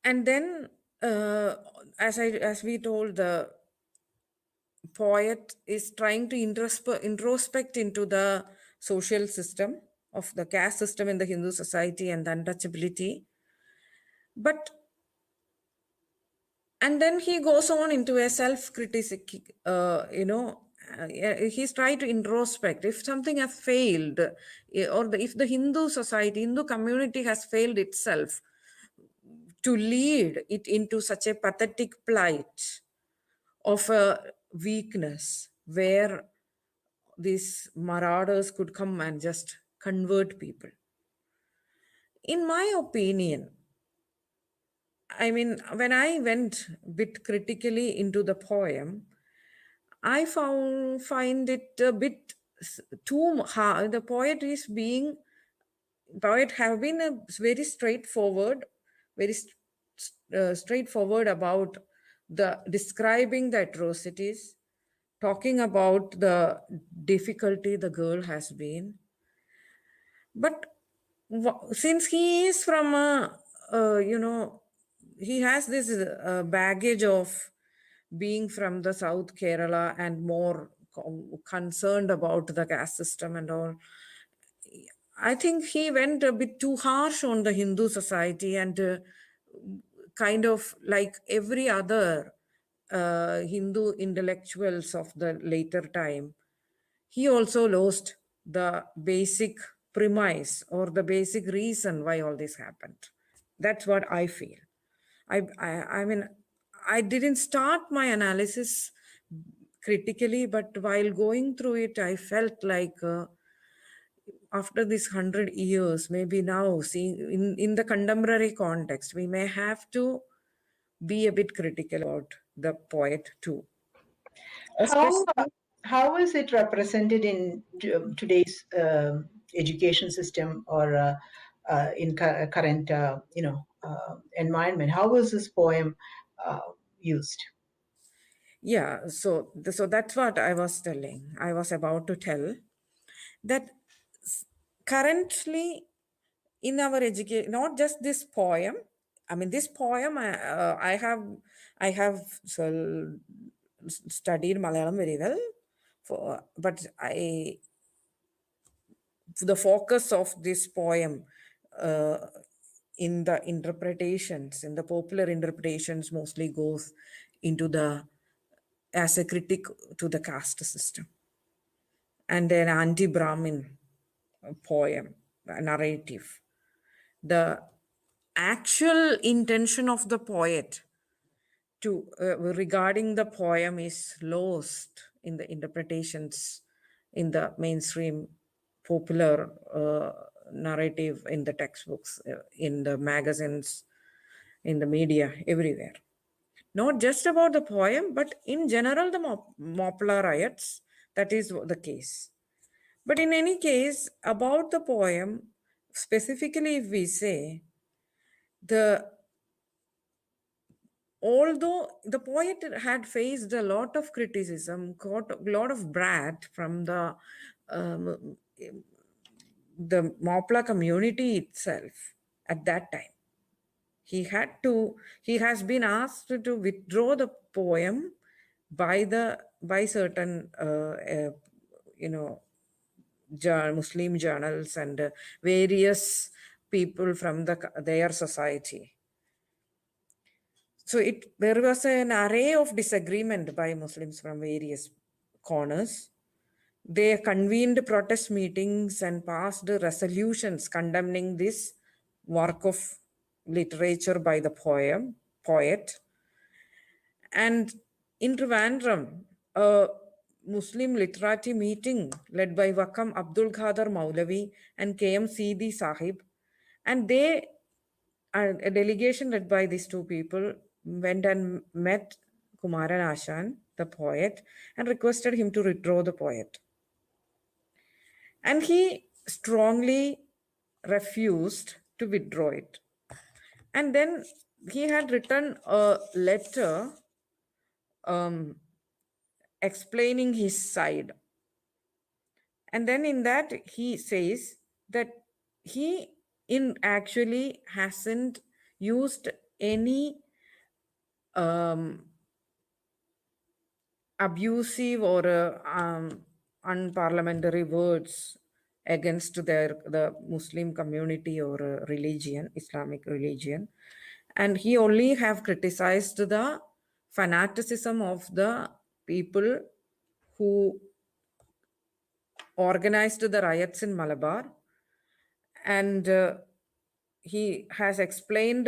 and then as we told, the poet is trying to introspect into the social system of the caste system in the Hindu society and the untouchability. And then he goes on into a self-critic, he's trying to introspect. If something has failed, or if the Hindu society, Hindu community has failed itself to lead it into such a pathetic plight of a weakness where these marauders could come and just convert people. In my opinion, I mean, when I went a bit critically into the poem, I find it a bit too hard. The poet have been a very straightforward about the describing the atrocities, talking about the difficulty the girl has been. But since he is from he has this baggage of being from the South Kerala and more concerned about the caste system and all, I think he went a bit too harsh on the Hindu society and kind of like every other Hindu intellectuals of the later time, he also lost the basic premise or the basic reason why all this happened. That's what I feel. I mean, I didn't start my analysis critically, but while going through it, I felt like after this 100 years, maybe now, seeing in the contemporary context, we may have to be a bit critical about the poet too. How is it represented in today's education system or in current environment? How was this poem used? Yeah, so that's what I was telling. I was about to tell that currently in our education, not just this poem. I mean, this poem I have studied Malayalam very well, but I the focus of this poem uh, in the interpretations, in the popular interpretations, mostly goes into the as a critic to the caste system and an anti-Brahmin poem, a narrative. The actual intention of the poet to regarding the poem is lost in the interpretations in the mainstream popular narrative, in the textbooks, in the magazines, in the media, everywhere. Not just about the poem, but in general, the Mappila riots, that is the case. But in any case, about the poem, specifically if we say, the although the poet had faced a lot of criticism, got a lot of brat from um, the Mappila community itself at that time. He has been asked to withdraw the poem by certain Muslim journals and various people from their society. So there was an array of disagreement by Muslims from various corners. They convened protest meetings and passed resolutions condemning this work of literature by the poet. And in Trivandrum, a Muslim literati meeting led by Wakam Abdul Khader Maulavi and KM Sidi Sahib, and a delegation led by these two people went and met Kumaran Ashan, the poet, and requested him to withdraw the poet. And he strongly refused to withdraw it. And then he had written a letter explaining his side. And then in that, he says that he actually hasn't used any abusive or unparliamentary words against the Muslim community or religion, Islamic religion. And he only have criticized the fanaticism of the people who organized the riots in Malabar. And he has explained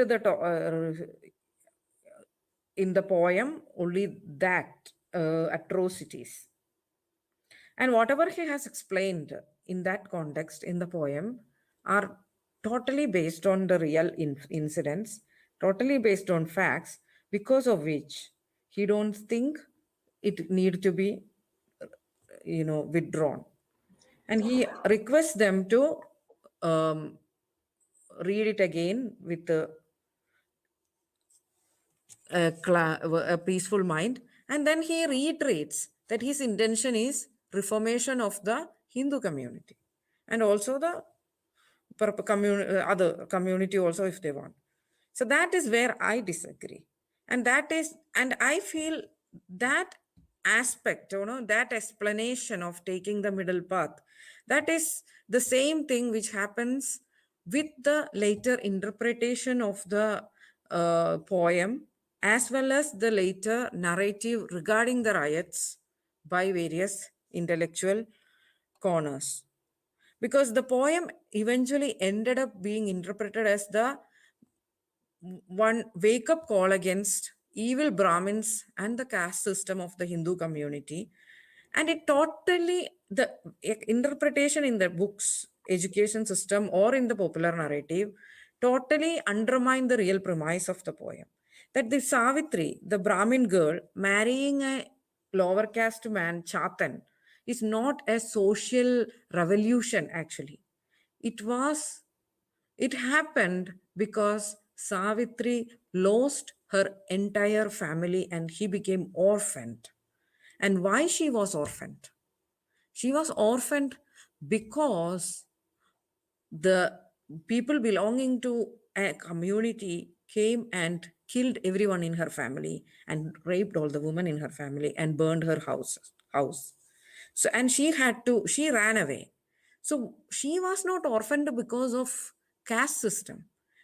in the poem only that atrocities. And whatever he has explained in that context in the poem are totally based on the real incidents, totally based on facts, because of which he don't think it need to be, withdrawn. And he requests them to read it again with a peaceful mind. And then he reiterates that his intention is reformation of the Hindu community and also the other community also if they want. So that is where I disagree. And I feel that aspect, that explanation of taking the middle path, that is the same thing which happens with the later interpretation of the poem, as well as the later narrative regarding the riots by various intellectual corners. Because the poem eventually ended up being interpreted as the one wake-up call against evil Brahmins and the caste system of the Hindu community. And it totally, the interpretation in the books, education system, or in the popular narrative, totally undermine the real premise of the poem. That the Savitri, the Brahmin girl, marrying a lower caste man, Chatan, is not a social revolution actually. It happened because Savitri lost her entire family and he became orphaned. And why she was orphaned? She was orphaned because the people belonging to a community came and killed everyone in her family and raped all the women in her family and burned her house. So, and she ran away. So she was not orphaned because of caste system.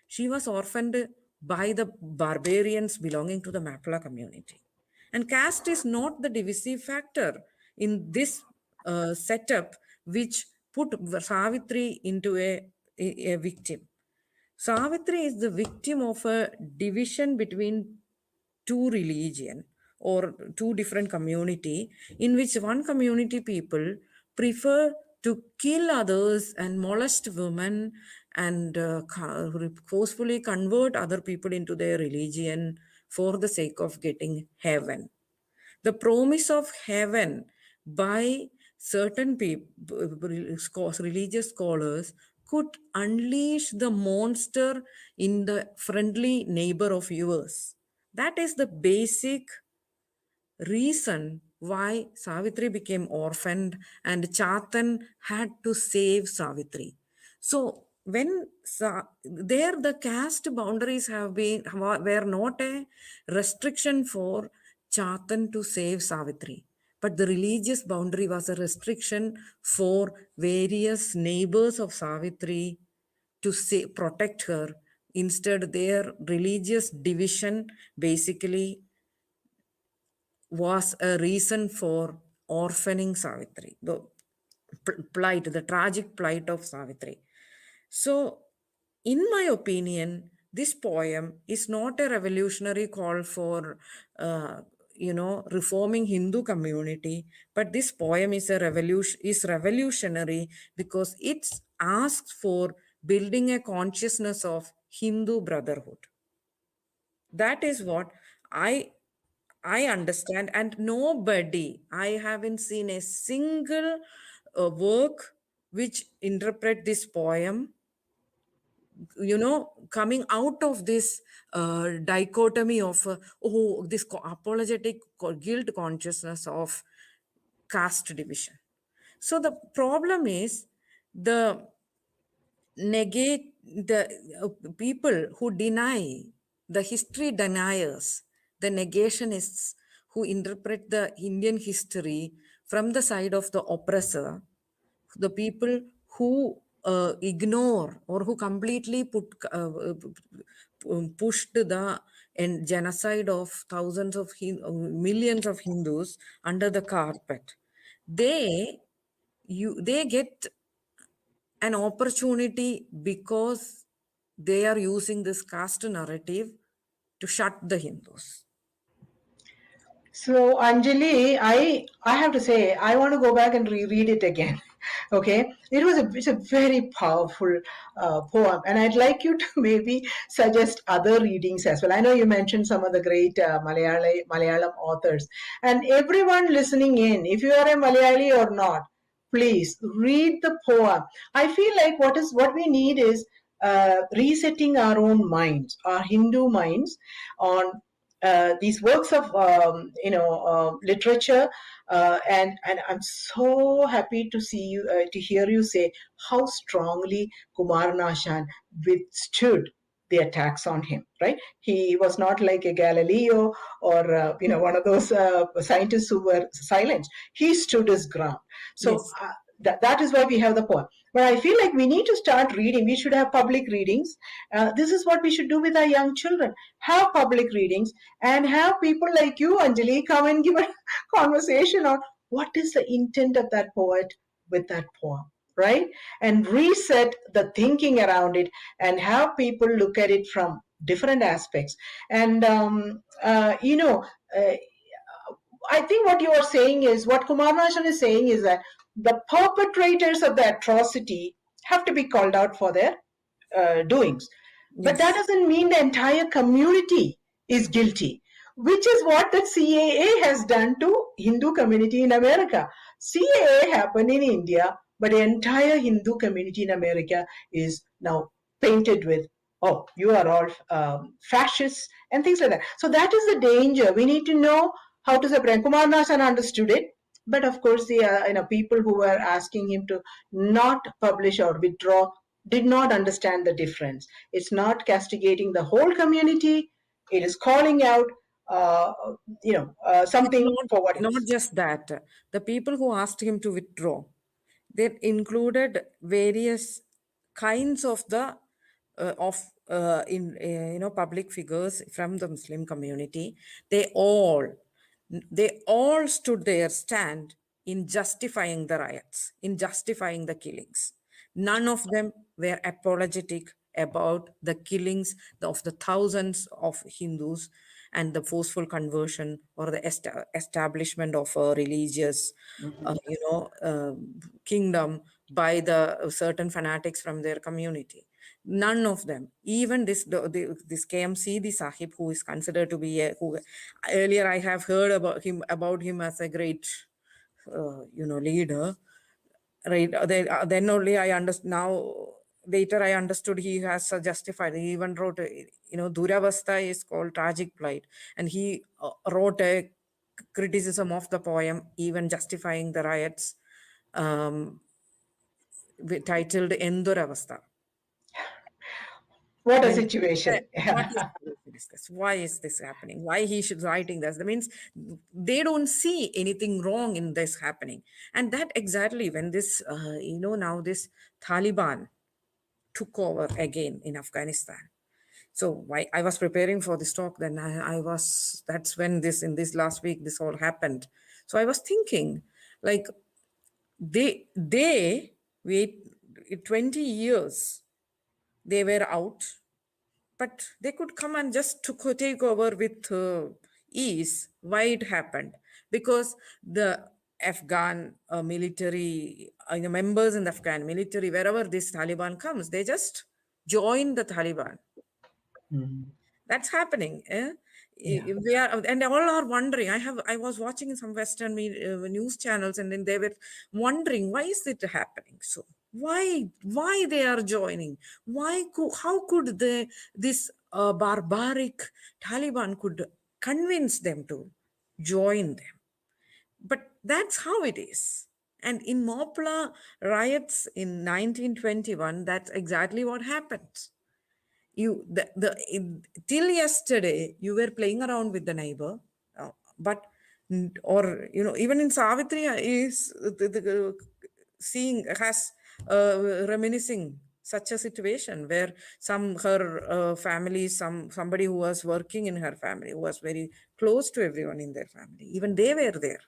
She was orphaned by the barbarians belonging to the Mappila community. And caste is not the divisive factor in this setup which put Savitri into a victim. Savitri is the victim of a division between two religion or two different community, in which one community people prefer to kill others and molest women and forcefully convert other people into their religion for the sake of getting heaven. The promise of heaven by certain people, religious scholars, could unleash the monster in the friendly neighbor of yours. That is the basic reason why Savitri became orphaned and Chatan had to save Savitri. So when there the caste boundaries were not a restriction for Chatan to save Savitri, but the religious boundary was a restriction for various neighbors of Savitri to protect her. Instead, their religious division basically was a reason for orphaning Savitri, the plight, the tragic plight of Savitri. So, in my opinion, this poem is not a revolutionary call for, reforming Hindu community, but this poem is revolutionary because it asks for building a consciousness of Hindu brotherhood. That is what I understand, and nobody, I haven't seen a single work which interpret this poem, coming out of this dichotomy of this apologetic guilt consciousness of caste division. So the problem is the negate the people who deny, the history deniers, the negationists who interpret the Indian history from the side of the oppressor, the people who ignore or who completely pushed the genocide of thousands of millions of Hindus under the carpet, they get an opportunity because they are using this caste narrative to shut the Hindus. So Anjali, I have to say I want to go back and reread it again. Okay, it's a very powerful poem, and I'd like you to maybe suggest other readings as well. I know you mentioned some of the great Malayalam authors, and everyone listening in, if you are a Malayali or not, please read the poem. I feel like what we need is resetting our own minds, our Hindu minds, on these works of literature, and I'm so happy to see you to hear you say how strongly Kumar Nashan withstood the attacks on him. Right, he was not like a Galileo or one of those scientists who were silenced. He stood his ground. So Yes. that is why we have the poem. But I feel like we need to start reading. We should have public readings. This is what we should do with our young children. Have public readings and have people like you, Anjali, come and give a conversation on what is the intent of that poet with that poem, right? And reset the thinking around it and have people look at it from different aspects. And, I think what you are saying is, what Kumar Nashan is saying is that the perpetrators of the atrocity have to be called out for their doings. But that Yes. doesn't mean the entire community is guilty, which is what the CAA has done to Hindu community in America. CAA happened in India, but the entire Hindu community in America is now painted with, oh, you are all fascists and things like that. So that is the danger. We need to know how to separate. Kumar Nasan understood it, but of course the people who were asking him to not publish or withdraw did not understand the difference. It's not castigating the whole community. It is calling out, It's something for what it not is. just that. The people who asked him to withdraw, that included various kinds of the public figures from the Muslim community. They all stood their stand in justifying the riots, in justifying the killings. None of them were apologetic about the killings of the thousands of Hindus and the forceful conversion or the establishment of a religious kingdom by the certain fanatics from their community. None of them, even this KMC, the Sahib, who is considered to be who earlier I have heard about him as a great leader, right? Then only I understand. Now later I understood he has justified. He even wrote Duravastha is called tragic plight, and he wrote a criticism of the poem, even justifying the riots, titled Enduravastha. What a When situation. what is this? Why is this happening? Why he should writing this? That means they don't see anything wrong in this happening. And that exactly when this, now this Taliban took over again in Afghanistan. So why I was preparing for this talk, then that's when in this last week, this all happened. So I was thinking, like, they wait 20 years, they were out, but they could come and just take over with ease. Why it happened? Because the Afghan military, members in the Afghan military, wherever this Taliban comes, they just join the Taliban. That's happening. Yeah. We are, and all are wondering. I was watching some Western news channels, and then they were wondering, why is it happening? So why they are joining? How could this barbaric Taliban could convince them to join them? But that's how it is. And in Mappila riots in 1921, that's exactly what happened. Till yesterday you were playing around with the neighbor, but or even in Savitri is seeing has reminiscing such a situation where her family, somebody who was working in her family, who was very close to everyone in their family, even they were there.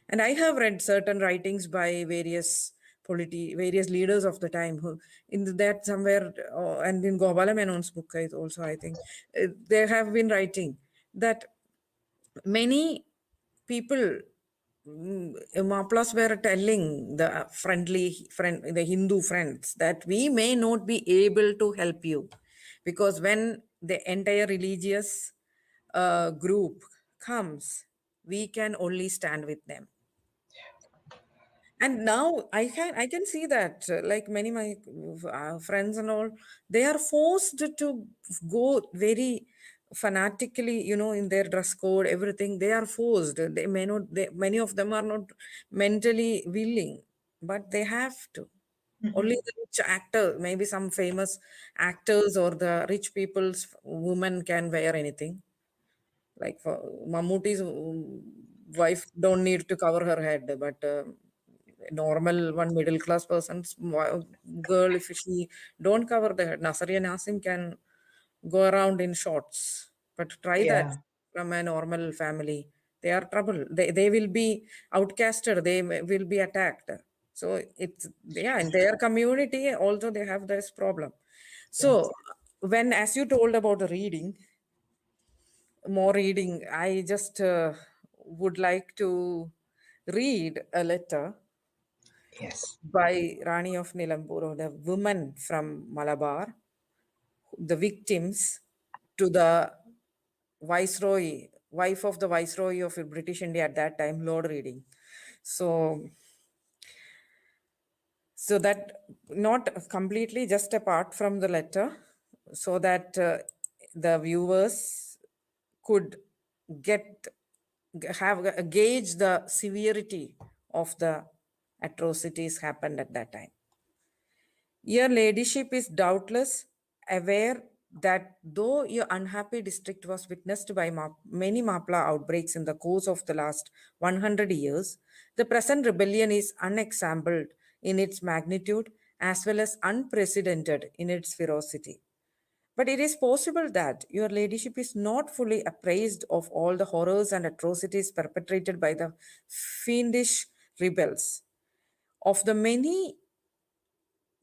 And I have read certain writings by various leaders of the time who, in that somewhere, and in Gopala Menon's book also, I think, they have been writing that many people, Maplas were telling the the Hindu friends that we may not be able to help you, because when the entire religious group comes, we can only stand with them. And now I can see that, like many my friends and all, they are forced to go very fanatically, in their dress code, everything. They are forced. They may not. Many of them are not mentally willing, but they have to. Only the rich actor, maybe some famous actors or the rich people's women can wear anything. Like for Mammootty's wife don't need to cover her head, but normal one middle class person's girl, if she don't cover the head, Nasariya Nasim can go around in shorts. But try that Yeah. from a normal family, they are trouble. They will be outcasted. They will be attacked. So it's, yeah, in their community also they have this problem. Yes. So when, as you told about the reading, more reading, I just would like to read a letter Yes. by Rani of Nilambur, the woman from Malabar, the victims, to the viceroy, wife of the viceroy of British India at that time, Lord Reading. So that, not completely, just apart from the letter, so that the viewers could gauge the severity of the atrocities happened at that time. Your ladyship is doubtless aware that though your unhappy district was witnessed by many Mappila outbreaks in the course of the last 100 years, the present rebellion is unexampled in its magnitude as well as unprecedented in its ferocity. But it is possible that your ladyship is not fully appraised of all the horrors and atrocities perpetrated by the fiendish rebels, of the many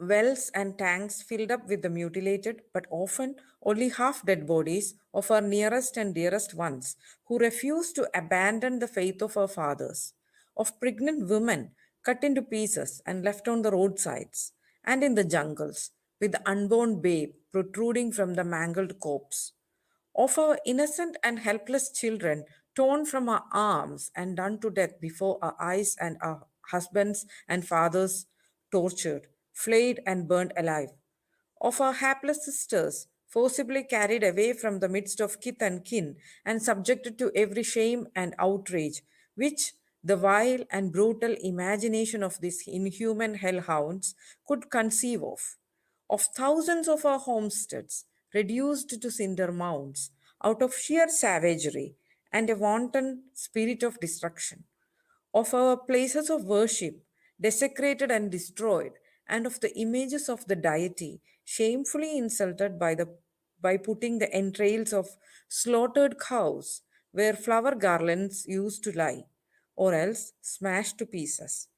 wells and tanks filled up with the mutilated but often only half dead bodies of our nearest and dearest ones who refused to abandon the faith of our fathers, of pregnant women cut into pieces and left on the roadsides and in the jungles with the unborn babe protruding from the mangled corpse, of our innocent and helpless children torn from our arms and done to death before our eyes, and our husbands and fathers tortured, flayed, and burned alive, of our hapless sisters forcibly carried away from the midst of kith and kin and subjected to every shame and outrage which the vile and brutal imagination of these inhuman hellhounds could conceive of thousands of our homesteads reduced to cinder mounds out of sheer savagery and a wanton spirit of destruction, of our places of worship desecrated and destroyed, and of the images of the deity shamefully insulted by putting the entrails of slaughtered cows where flower garlands used to lie, or else smashed to pieces,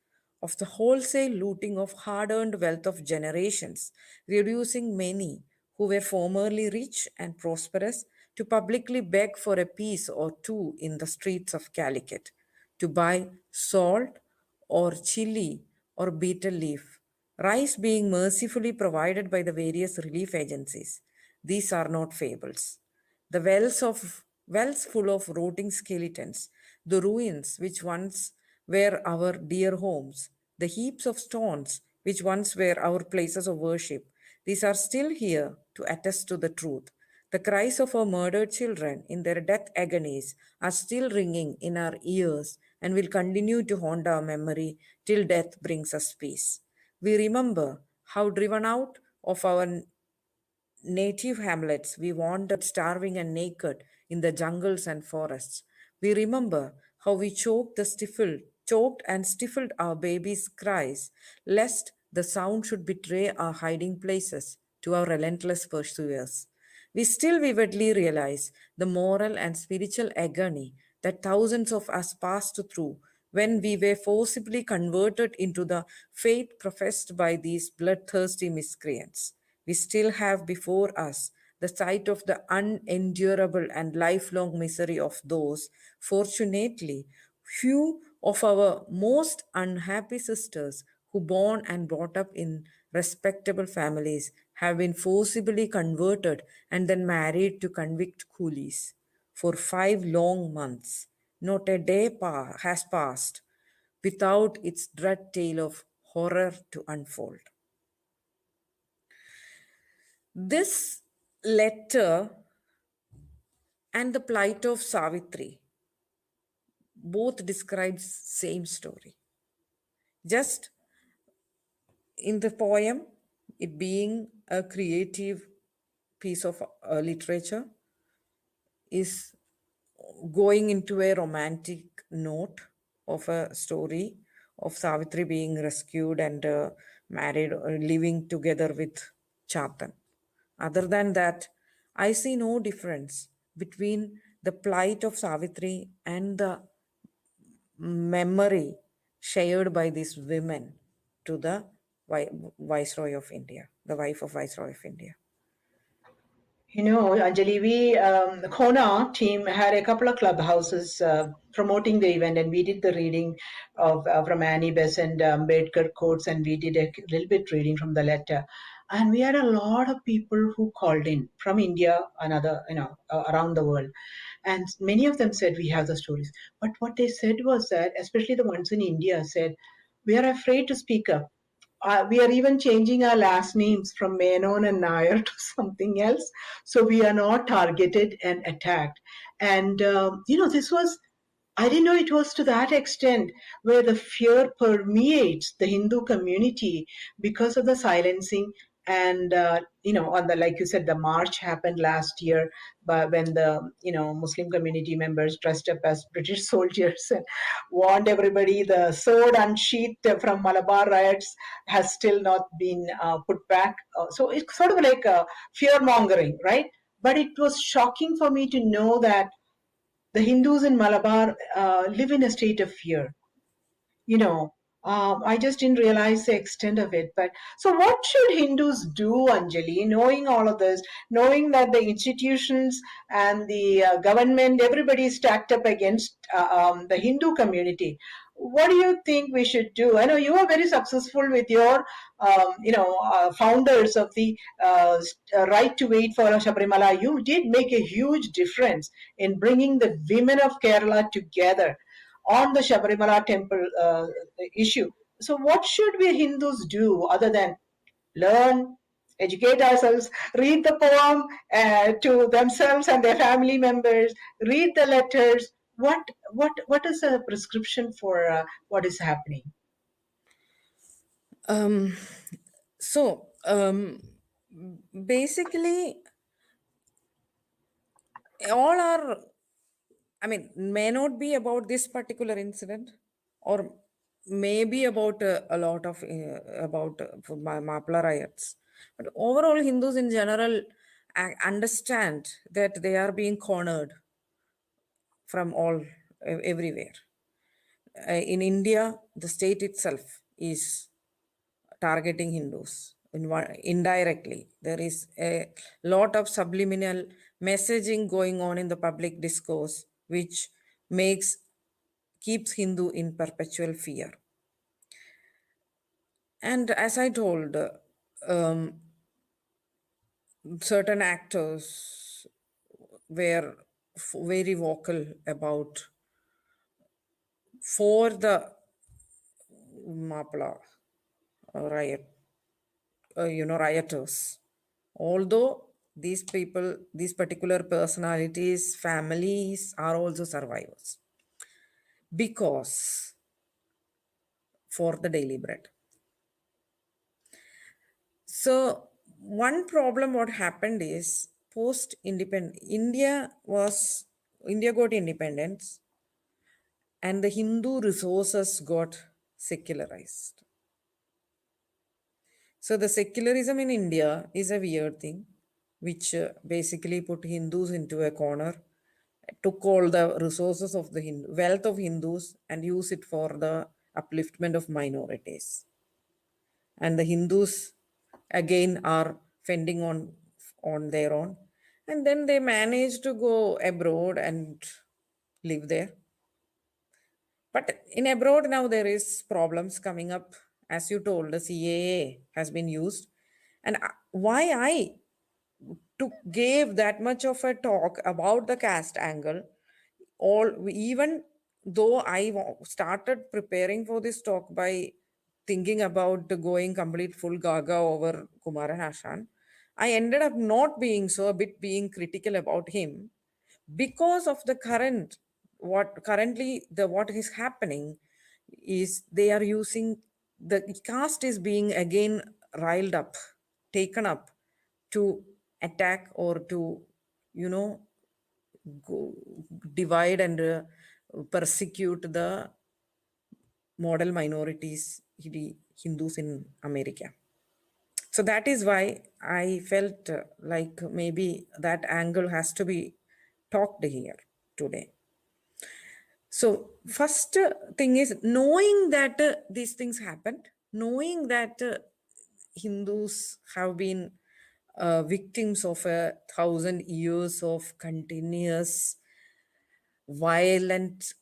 of the wholesale looting of hard earned wealth of generations, reducing many who were formerly rich and prosperous to publicly beg for a piece or two in the streets of Calicut, to buy salt or chili or betel leaf, rice being mercifully provided by the various relief agencies. These are not fables. The wells full of rotting skeletons, the ruins which once were our dear homes, the heaps of stones which once were our places of worship, these are still here to attest to the truth. The cries of our murdered children in their death agonies are still ringing in our ears and will continue to haunt our memory till death brings us peace. We remember how, driven out of our native hamlets, we wandered starving and naked in the jungles and forests. We remember how we choked and stifled our babies' cries, lest the sound should betray our hiding places to our relentless pursuers. We still vividly realize the moral and spiritual agony that thousands of us passed through when we were forcibly converted into the faith professed by these bloodthirsty miscreants. We still have before us the sight of the unendurable and lifelong misery of those, fortunately, few of our most unhappy sisters who born and brought up in respectable families have been forcibly converted and then married to convict coolies. For 5 long months, not a day has passed without its dread tale of horror to unfold. This letter and the plight of Savitri both describes same story. Just in the poem, it being a creative piece of literature, is going into a romantic note of a story of Savitri being rescued and married or living together with Chatan. Other than that, I see no difference between the plight of Savitri and the memory shared by these women to the Viceroy of India, the wife of Viceroy of India. Anjali, the CoHNA team had a couple of clubhouses promoting the event, and we did the reading of from Annie Besant and Bedkar quotes, and we did a little bit reading from the letter. And we had a lot of people who called in from India and other, around the world. And many of them said, we have the stories. But what they said was that, especially the ones in India, said, we are afraid to speak up. We are even changing our last names from Menon and Nair to something else. So we are not targeted and attacked. And, this was, I didn't know it was to that extent where the fear permeates the Hindu community because of the silencing And on the, like you said, the march happened last year, but when the Muslim community members dressed up as British soldiers and warned everybody, the sword unsheathed from Malabar riots has still not been put back. So it's sort of like fear mongering, right? But it was shocking for me to know that the Hindus in Malabar live in a state of fear. I just didn't realize the extent of it. But so, what should Hindus do, Anjali, knowing all of this, knowing that the institutions and the government, everybody is stacked up against the Hindu community? What do you think we should do? I know you are very successful with your, founders of the right to wait for Sabrimala. You did make a huge difference in bringing the women of Kerala together on the Sabrimala temple issue. So, what should we Hindus do other than learn, educate ourselves, read the poem to themselves and their family members, read the letters? What is a prescription for what is happening? Um, so basically, all are, I mean, may not be about this particular incident, or maybe about a lot of about Mappila riots. But overall, Hindus in general understand that they are being cornered from all everywhere. In India, the state itself is targeting Hindus indirectly. There is a lot of subliminal messaging going on in the public discourse, which keeps Hindu in perpetual fear. And as I told, certain actors were very vocal about for the Mappila rioters. Although these people, these particular personalities, families are also survivors, because for the daily bread. So one problem what happened is post-independent India got independence, and the Hindu resources got secularized. So the secularism in India is a weird thing, which basically put Hindus into a corner, took all the resources of the wealth of Hindus and use it for the upliftment of minorities. And the Hindus again are fending on their own. And then they manage to go abroad and live there. But in abroad now there is problems coming up. As you told, the CAA has been used. And why I gave that much of a talk about the caste angle, even though I started preparing for this talk by thinking about going complete full gaga over Kumaran Ashan, I ended up not being so, a bit being critical about him, because of the what is happening is they are using the caste is being again riled up, taken up to attack or to divide and persecute the model minorities, Hindus in America. So that is why I felt like maybe that angle has to be talked here today. So first thing is knowing that these things happened, knowing that Hindus have been victims of 1,000 years of continuous violent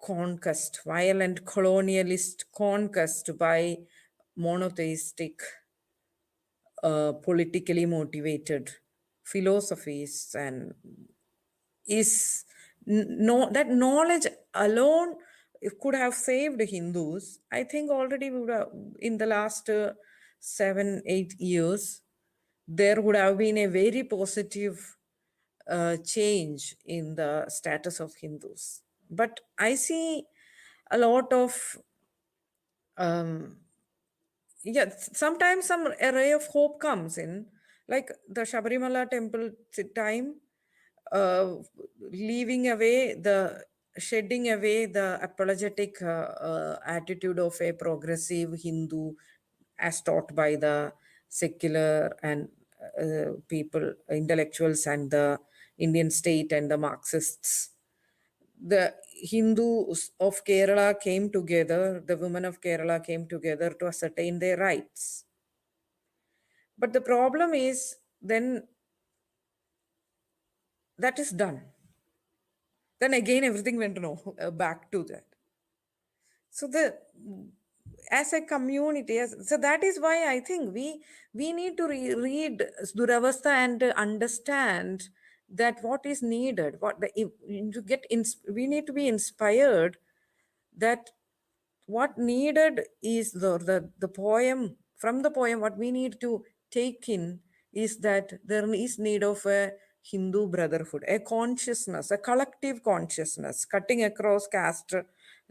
conquest, violent colonialist conquest by monotheistic, politically motivated philosophies, and is that knowledge alone could have saved Hindus. I think already would have, in the last 7-8 years, there would have been a very positive change in the status of Hindus. But I see a lot of yeah, sometimes some a ray of hope comes in, like the Shabarimala temple time, uh, leaving away the shedding away the apologetic attitude of a progressive Hindu as taught by the secular and people, intellectuals, and the Indian state and the Marxists. The Hindus of Kerala came together, the women of Kerala came together to ascertain their rights. But the problem is then that is done. Then again everything went back to that. So the as a community, so that is why I think we need to read Duravastha and understand that what is needed, what the to get we need to be inspired that what needed is the poem. From the poem, what we need to take in is that there is need of a Hindu brotherhood, a consciousness, a collective consciousness cutting across caste,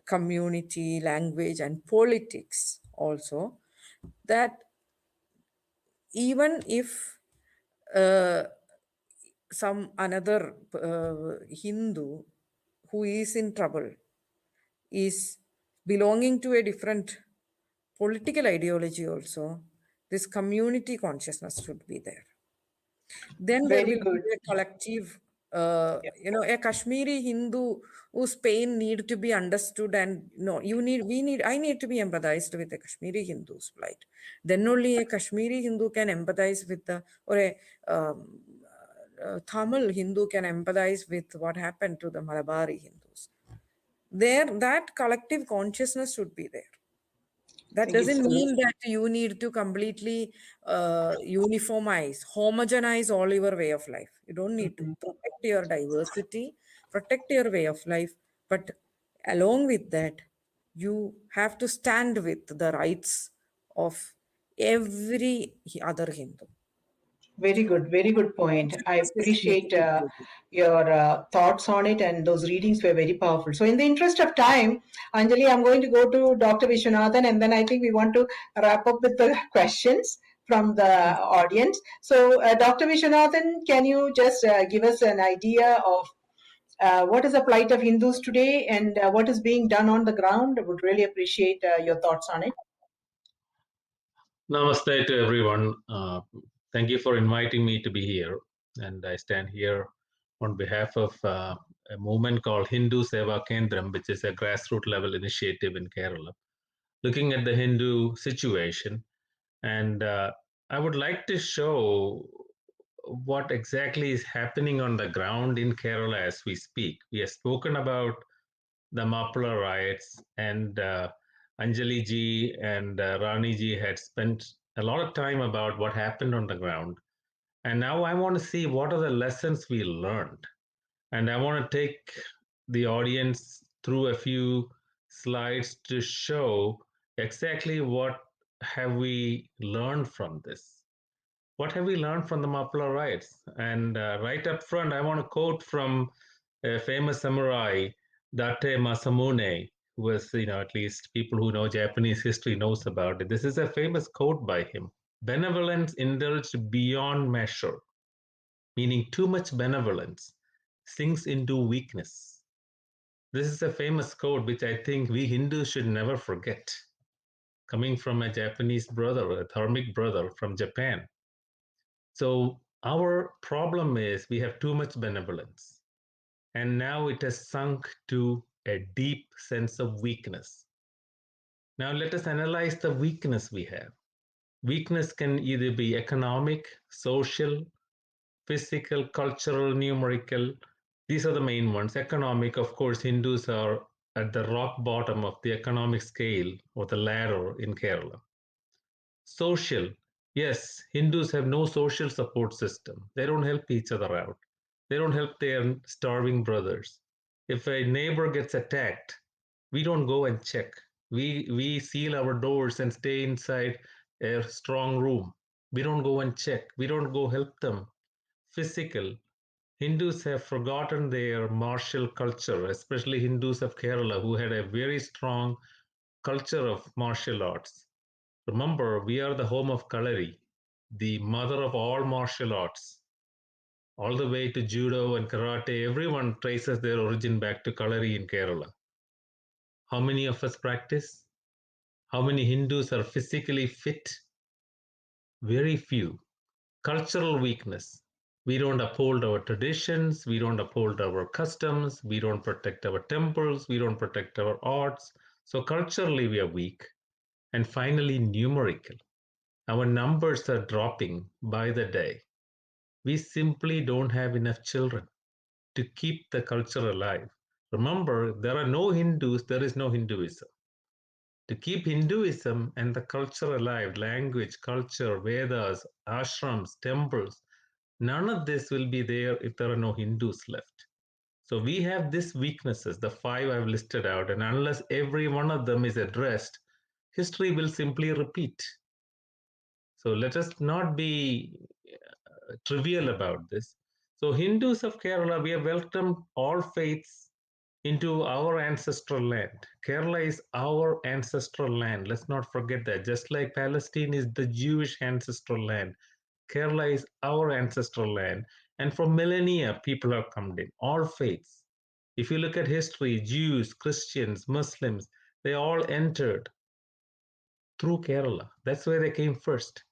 community, language, and politics also, that even if uh, some another Hindu who is in trouble is belonging to a different political ideology also, this community consciousness should be there. Then there Very will be good. a collective, Yeah. a Kashmiri Hindu whose pain need to be understood, and no, I need to be empathized with the Kashmiri Hindu's plight. Then only a Kashmiri Hindu can empathize with or a Tamil Hindu can empathize with what happened to the Malabari Hindus. There, that collective consciousness should be there. That Thank you doesn't so much. mean that you need to completely uniformize, homogenize all your way of life. You don't need to protect your diversity, protect your way of life, but along with that, you have to stand with the rights of every other Hindu. Very good point. I appreciate your thoughts on it, and those readings were very powerful. So, in the interest of time, Anjali, I'm going to go to Dr. Vishwanathan, and then I think we want to wrap up with the questions from the audience. So, Dr. Vishwanathan, can you just give us an idea of what is the plight of Hindus today and what is being done on the ground? I would really appreciate your thoughts on it. Namaste to everyone. Thank you for inviting me to be here. And I stand here on behalf of a movement called Hindu Seva Kendram, which is a grassroots level initiative in Kerala, looking at the Hindu situation. And I would like to show what exactly is happening on the ground in Kerala as we speak. We have spoken about the Mappila riots, and Anjali ji and Rani ji had spent a lot of time about what happened on the ground. And now I want to see what are the lessons we learned. And I want to take the audience through a few slides to show exactly what have we learned from this. What have we learned from the Mappila riots? And right up front, I want to quote from a famous samurai, Date Masamune, who was, at least people who know Japanese history knows about it. This is a famous quote by him. Benevolence indulged beyond measure, meaning too much benevolence, sinks into weakness. This is a famous quote which I think we Hindus should never forget, coming from a Japanese brother, a dharmic brother from Japan. So our problem is we have too much benevolence. And now it has sunk to a deep sense of weakness. Now let us analyze the weakness we have. Weakness can either be economic, social, physical, cultural, numerical. These are the main ones. Economic, of course, Hindus are at the rock bottom of the economic scale or the ladder in Kerala. Social, yes, Hindus have no social support system. They don't help each other out. They don't help their starving brothers. If a neighbor gets attacked, we don't go and check. We seal our doors and stay inside a strong room. We don't go and check. We don't go help them. Physical, Hindus have forgotten their martial culture, especially Hindus of Kerala, who had a very strong culture of martial arts. Remember, we are the home of Kalari, the mother of all martial arts. All the way to judo and karate, everyone traces their origin back to Kalari in Kerala. How many of us practice? How many Hindus are physically fit? Very few. Cultural weakness. We don't uphold our traditions, we don't uphold our customs, we don't protect our temples, we don't protect our arts. So culturally we are weak. And finally, numerical. Our numbers are dropping by the day. We simply don't have enough children to keep the culture alive. Remember, there are no Hindus, there is no Hinduism. To keep Hinduism and the culture alive, language, culture, Vedas, ashrams, temples, none of this will be there if there are no Hindus left. So we have these weaknesses, the 5 I've listed out, and unless every one of them is addressed, history will simply repeat. So let us not be trivial about this. So Hindus of Kerala, we have welcomed all faiths into our ancestral land. Kerala is our ancestral land. Let's not forget that. Just like Palestine is the Jewish ancestral land, Kerala is our ancestral land. And for millennia, people have come in, all faiths. If you look at history, Jews, Christians, Muslims, they all entered through Kerala. That's where they came first.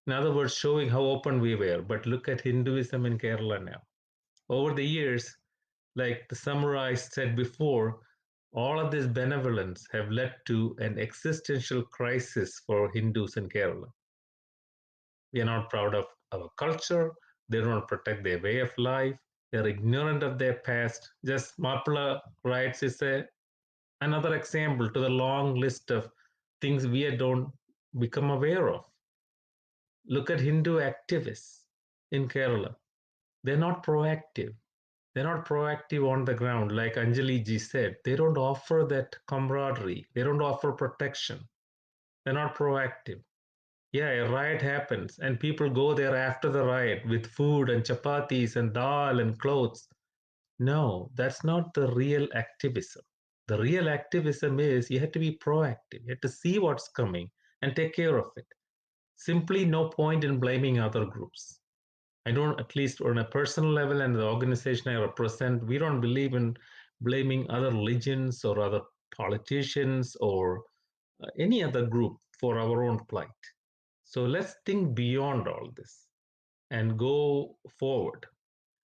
In other words, showing how open we were. But look at Hinduism in Kerala now. Over the years, like the samurai said before, all of this benevolence have led to an existential crisis for Hindus in Kerala. We are not proud of our culture. They don't protect their way of life. They're ignorant of their past. Just Mappila riots is another example to the long list of things we don't become aware of. Look at Hindu activists in Kerala. They're not proactive. They're not proactive on the ground, like Anjali ji said. They don't offer that camaraderie. They don't offer protection. They're not proactive. Yeah, a riot happens, and people go there after the riot with food and chapatis and dal and clothes. No, that's not the real activism. The real activism is you have to be proactive. You have to see what's coming and take care of it. Simply no point in blaming other groups. I don't, at least on a personal level and the organization I represent, we don't believe in blaming other religions or other politicians or any other group for our own plight. So let's think beyond all this and go forward.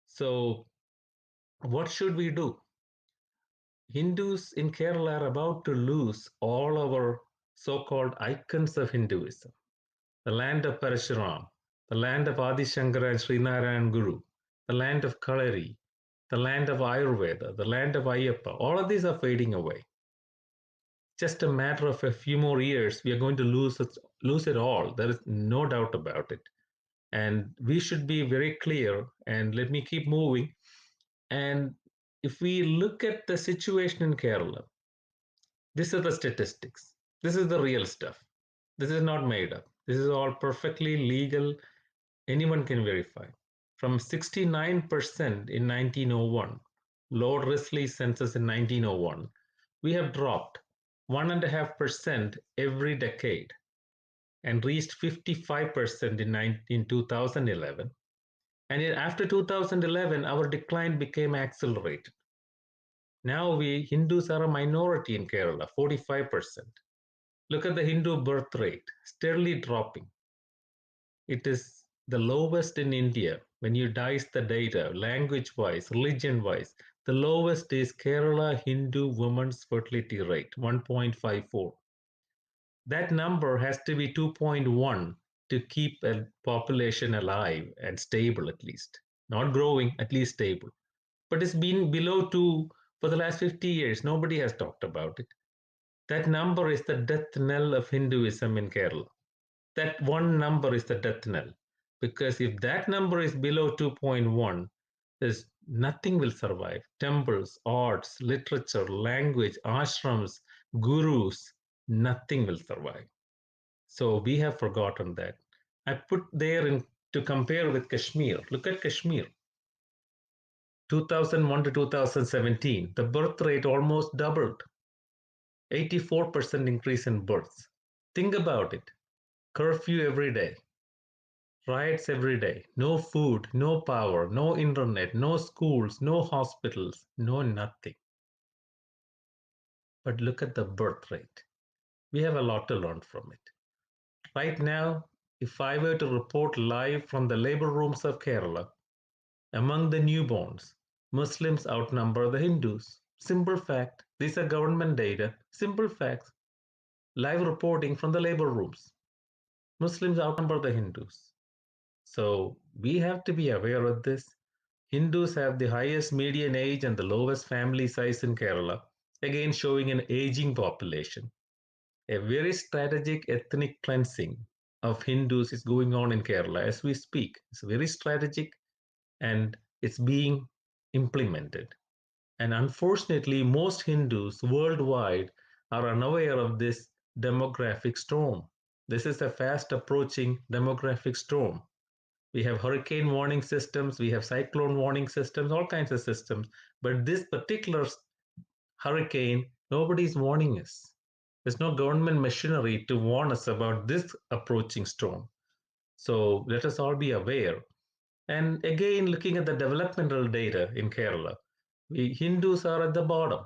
So, what should we do? Hindus in Kerala are about to lose all our so called icons of Hinduism, the land of Parashuram, the land of Adi Shankara and Srinarayan Guru, the land of Kalari, the land of Ayurveda, the land of Ayyappa. All of these are fading away. Just a matter of a few more years, we are going to lose it all. There is no doubt about it. And we should be very clear. And let me keep moving. And if we look at the situation in Kerala, these are the statistics. This is the real stuff. This is not made up. This is all perfectly legal. Anyone can verify. From 69% in 1901, Lord Risley's census in 1901, we have dropped 1.5% every decade and reached 55% in 2011. And after 2011, our decline became accelerated. Now we Hindus are a minority in Kerala, 45%. Look at the Hindu birth rate, steadily dropping. It is the lowest in India when you dice the data, language wise, religion wise. The lowest is Kerala Hindu women's fertility rate, 1.54. That number has to be 2.1 to keep a population alive and stable, at least. Not growing, at least stable. But it's been below 2 for the last 50 years. Nobody has talked about it. That number is the death knell of Hinduism in Kerala. That one number is the death knell. Because if that number is below 2.1, there's nothing will survive. Temples, arts, literature, language, ashrams, gurus, nothing will survive. So we have forgotten that. I put there in to compare with Kashmir. Look at Kashmir. 2001 to 2017, the birth rate almost doubled. 84% increase in births. Think about it. Curfew every day, riots every day, no food, no power, no internet, no schools, no hospitals, no nothing. But look at the birth rate. We have a lot to learn from it. Right now, if I were to report live from the labor rooms of Kerala, among the newborns, Muslims outnumber the Hindus. Simple fact. These are government data. Simple facts. Live reporting from the labor rooms. Muslims outnumber the Hindus. So we have to be aware of this. Hindus have the highest median age and the lowest family size in Kerala, again showing an aging population. A very strategic ethnic cleansing of Hindus is going on in Kerala as we speak. It's very strategic and it's being implemented. And unfortunately, most Hindus worldwide are unaware of this demographic storm. This is a fast approaching demographic storm. We have hurricane warning systems, we have cyclone warning systems, all kinds of systems. But this particular hurricane, nobody's warning us. There's no government machinery to warn us about this approaching storm. So let us all be aware. And again, looking at the developmental data in Kerala, we Hindus are at the bottom.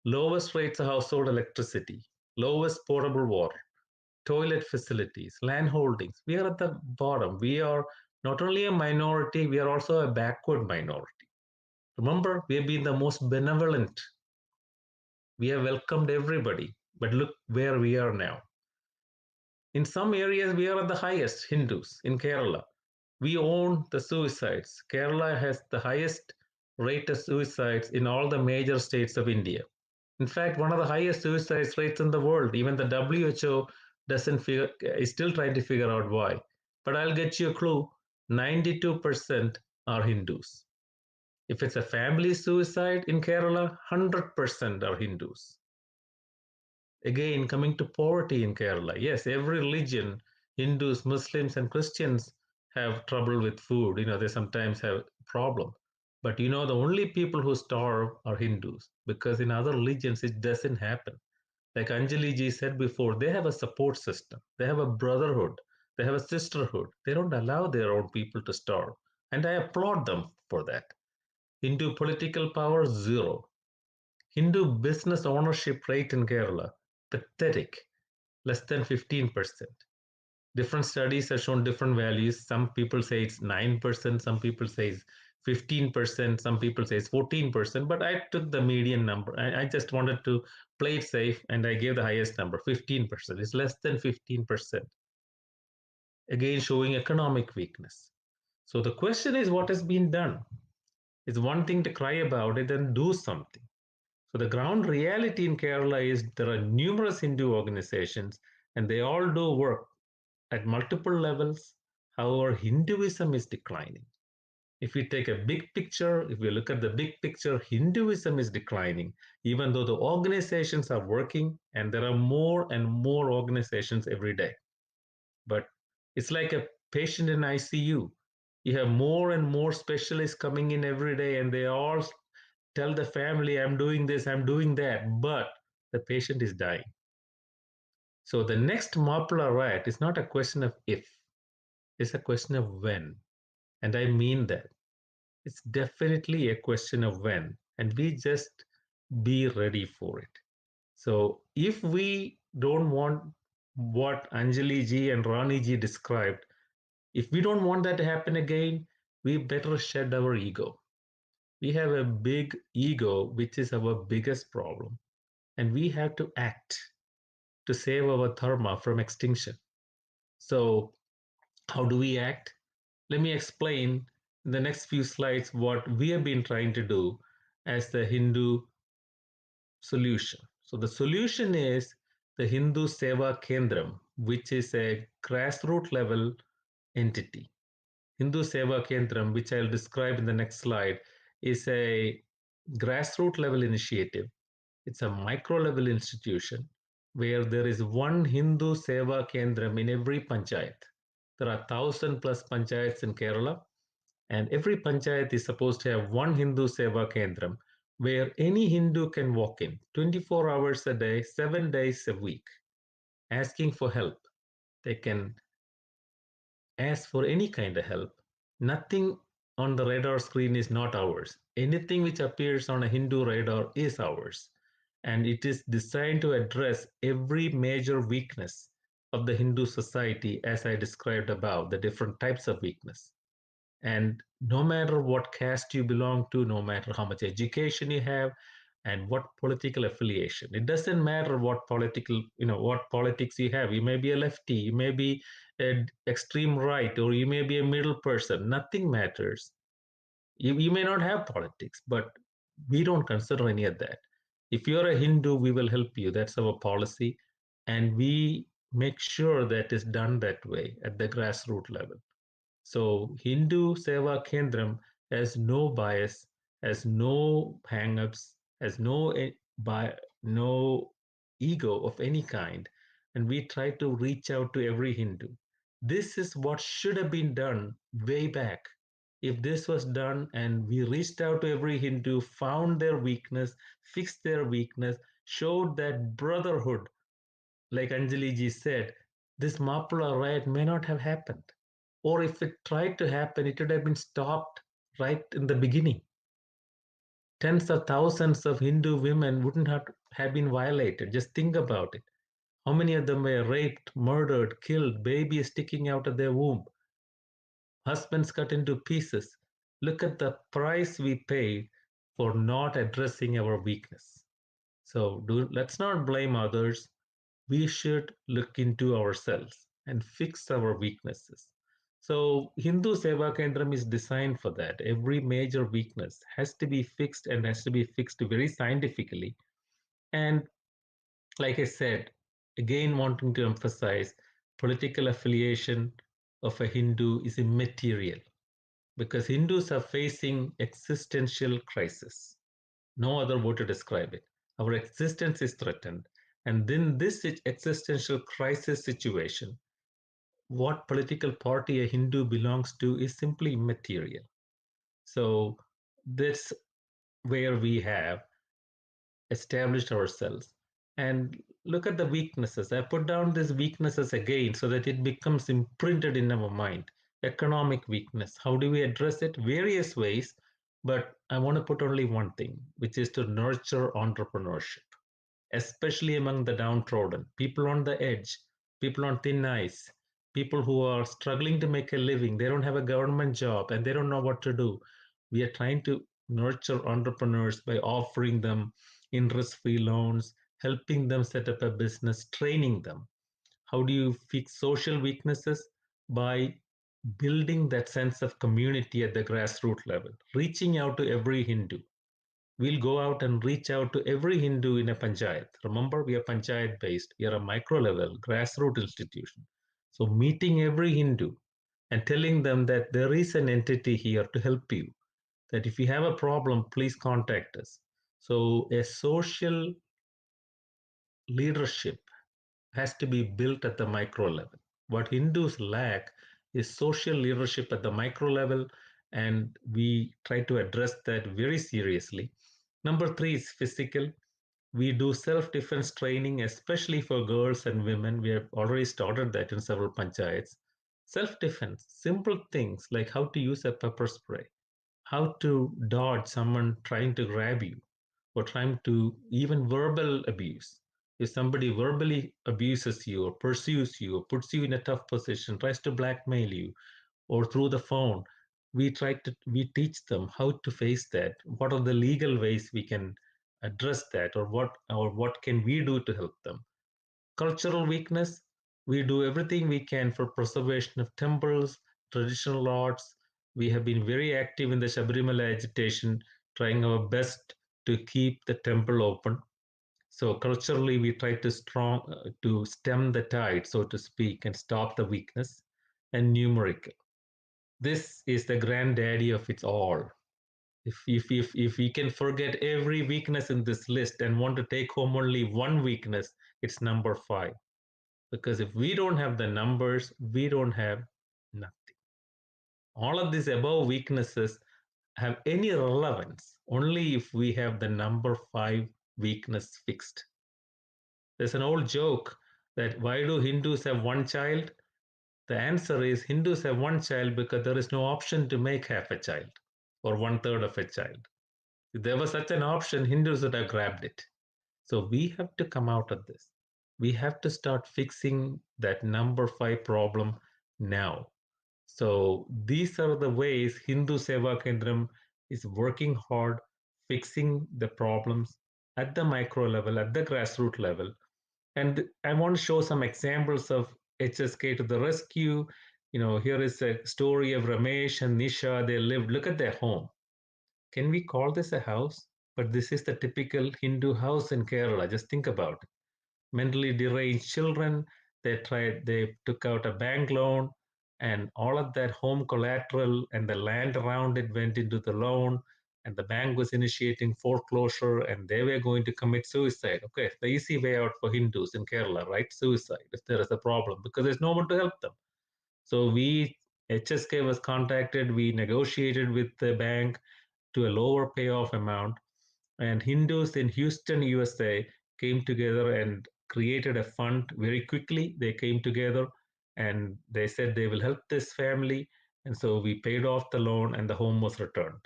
Lowest rates of household electricity, lowest potable water, toilet facilities, land holdings. We are at the bottom. We are not only a minority, we are also a backward minority. Remember, we have been the most benevolent. We have welcomed everybody, but look where we are now. In some areas, we are at the highest, Hindus, in Kerala. We own the suicides. Kerala has the highest rate of suicides in all the major states of India. In fact, one of the highest suicide rates in the world. Even the WHO is still trying to figure out why. But I'll get you a clue. 92% are Hindus. If it's a family suicide in Kerala, 100% are Hindus. Again, coming to poverty in Kerala, yes, every religion, Hindus, Muslims, and Christians have trouble with food. They sometimes have problem. But the only people who starve are Hindus, because in other religions it doesn't happen. Like Anjali ji said before, they have a support system, they have a brotherhood, they have a sisterhood. They don't allow their own people to starve. And I applaud them for that. Hindu political power, zero. Hindu business ownership rate in Kerala, pathetic, less than 15%. Different studies have shown different values. Some people say it's 9%, some people say it's 15%, some people say it's 14%, but I took the median number. I just wanted to play it safe and I gave the highest number, 15%. It's less than 15%. Again, showing economic weakness. So the question is, what has been done? It's one thing to cry about it and do something. So the ground reality in Kerala is there are numerous Hindu organizations and they all do work at multiple levels. However, Hinduism is declining. If we take a big picture, if we look at the big picture, Hinduism is declining, even though the organizations are working and there are more and more organizations every day. But it's like a patient in ICU. You have more and more specialists coming in every day and they all tell the family, I'm doing this, I'm doing that, but the patient is dying. So the next Mappila riot is not a question of if, it's a question of when. And I mean that. It's definitely a question of when. And we just be ready for it. So if we don't want what Anjali ji and Rani ji described, if we don't want that to happen again, we better shed our ego. We have a big ego, which is our biggest problem. And we have to act to save our Dharma from extinction. So, how do we act? Let me explain in the next few slides what we have been trying to do as the Hindu solution. So, the solution is the Hindu Seva Kendram, which is a grassroots level entity. Hindu Seva Kendram, which I'll describe in the next slide, is a grassroots level initiative. It's a micro level institution where there is one Hindu Seva Kendram in every panchayat. There are 1,000 plus panchayats in Kerala, and every panchayat is supposed to have one Hindu Seva Kendram where any Hindu can walk in 24 hours a day, 7 days a week. asking for help. They can ask for any kind of help. Nothing on the radar screen is not ours. Anything which appears on a Hindu radar is ours. And it is designed to address every major weakness of the Hindu society, as I described above, the different types of weakness. And no matter what caste you belong to, no matter how much education you have, and what political affiliation, it doesn't matter what political, what politics you have. You may be a lefty, you may be an extreme right, or you may be a middle person. Nothing matters. You may not have politics, but we don't consider any of that. If you're a Hindu, we will help you. That's our policy. And we make sure that is done that way at the grassroots level. So Hindu Seva Kendram has no bias, has no hang-ups, has no ego of any kind, and we try to reach out to every Hindu. This is what should have been done way back. If this was done and we reached out to every Hindu, found their weakness, fixed their weakness, showed that brotherhood, like Anjali ji said, this Mappila riot may not have happened. Or if it tried to happen, it would have been stopped right in the beginning. Tens of thousands of Hindu women wouldn't have been violated. Just think about it. How many of them were raped, murdered, killed, babies sticking out of their womb, husbands cut into pieces? Look at the price we paid for not addressing our weakness. So let's not blame others. We should look into ourselves and fix our weaknesses. So Hindu Seva Kendram is designed for that. Every major weakness has to be fixed and has to be fixed very scientifically. And like I said, again wanting to emphasize, political affiliation of a Hindu is immaterial because Hindus are facing existential crisis. No other word to describe it. Our existence is threatened. And then this existential crisis situation, what political party a Hindu belongs to is simply immaterial. So that's where we have established ourselves. And look at the weaknesses. I put down these weaknesses again so that it becomes imprinted in our mind. Economic weakness. How do we address it? Various ways. But I want to put only one thing, which is to nurture entrepreneurship, especially among the downtrodden, people on the edge, people on thin ice, people who are struggling to make a living. They don't have a government job and they don't know what to do. We are trying to nurture entrepreneurs by offering them interest free loans, helping them set up a business, training them. How do you fix social weaknesses? By building that sense of community at the grassroots level, reaching out to every Hindu. We'll go out and reach out to every Hindu in a panchayat. Remember, we are panchayat based. We are a micro level, grassroots institution. So meeting every Hindu and telling them that there is an entity here to help you, that if you have a problem, please contact us. So a social leadership has to be built at the micro level. What Hindus lack is social leadership at the micro level, and we try to address that very seriously. Number three is physical. We do self-defense training, especially for girls and women. We have already started that in several panchayats. Self-defense, simple things like how to use a pepper spray, how to dodge someone trying to grab you, or trying to even verbal abuse. If somebody verbally abuses you or pursues you or puts you in a tough position, tries to blackmail you, or through the phone, we teach them how to face that. What are the legal ways we can address that, or what can we do to help them? Cultural weakness, we do everything we can for preservation of temples, traditional arts. We have been very active in the Sabarimala agitation, trying our best to keep the temple open. So culturally, we try to stem the tide, so to speak, and stop the weakness. And numerical, this is the granddaddy of it all. If we can forget every weakness in this list and want to take home only one weakness, it's number 5. Because if we don't have the numbers, we don't have nothing. All of these above weaknesses have any relevance only if we have the number 5 weakness fixed. There's an old joke that why do Hindus have one child? The answer is Hindus have one child because there is no option to make half a child or one third of a child. If there was such an option, Hindus would have grabbed it. So we have to come out of this. We have to start fixing that number 5 problem now. So these are the ways Hindu Seva Kendram is working hard, fixing the problems at the micro level, at the grassroots level. And I want to show some examples of HSK to the rescue. Here is a story of Ramesh and Nisha. They lived, look at their home. Can we call this a house? But this is the typical Hindu house in Kerala. Just think about it. Mentally deranged children. They took out a bank loan, and all of that home collateral and the land around it went into the loan, and the bank was initiating foreclosure, and they were going to commit suicide. Okay, the easy way out for Hindus in Kerala, right? Suicide if there is a problem, because there's no one to help them. So HSK was contacted, we negotiated with the bank to a lower payoff amount, and Hindus in Houston, USA came together and created a fund very quickly. They came together and they said they will help this family. And so we paid off the loan and the home was returned.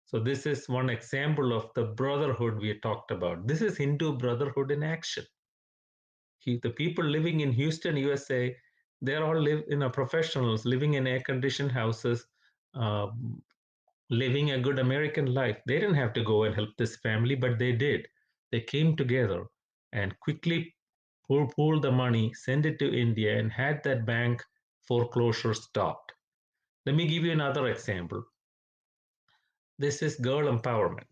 So this is one example of the brotherhood we talked about. This is Hindu brotherhood in action. The people living in Houston, USA, they're all professionals living in air-conditioned houses, uh, living a good American life. They didn't have to go and help this family, but they did. They came together and quickly pooled the money, sent it to India, and had that bank foreclosure stopped. Let me give you another example. This is girl empowerment.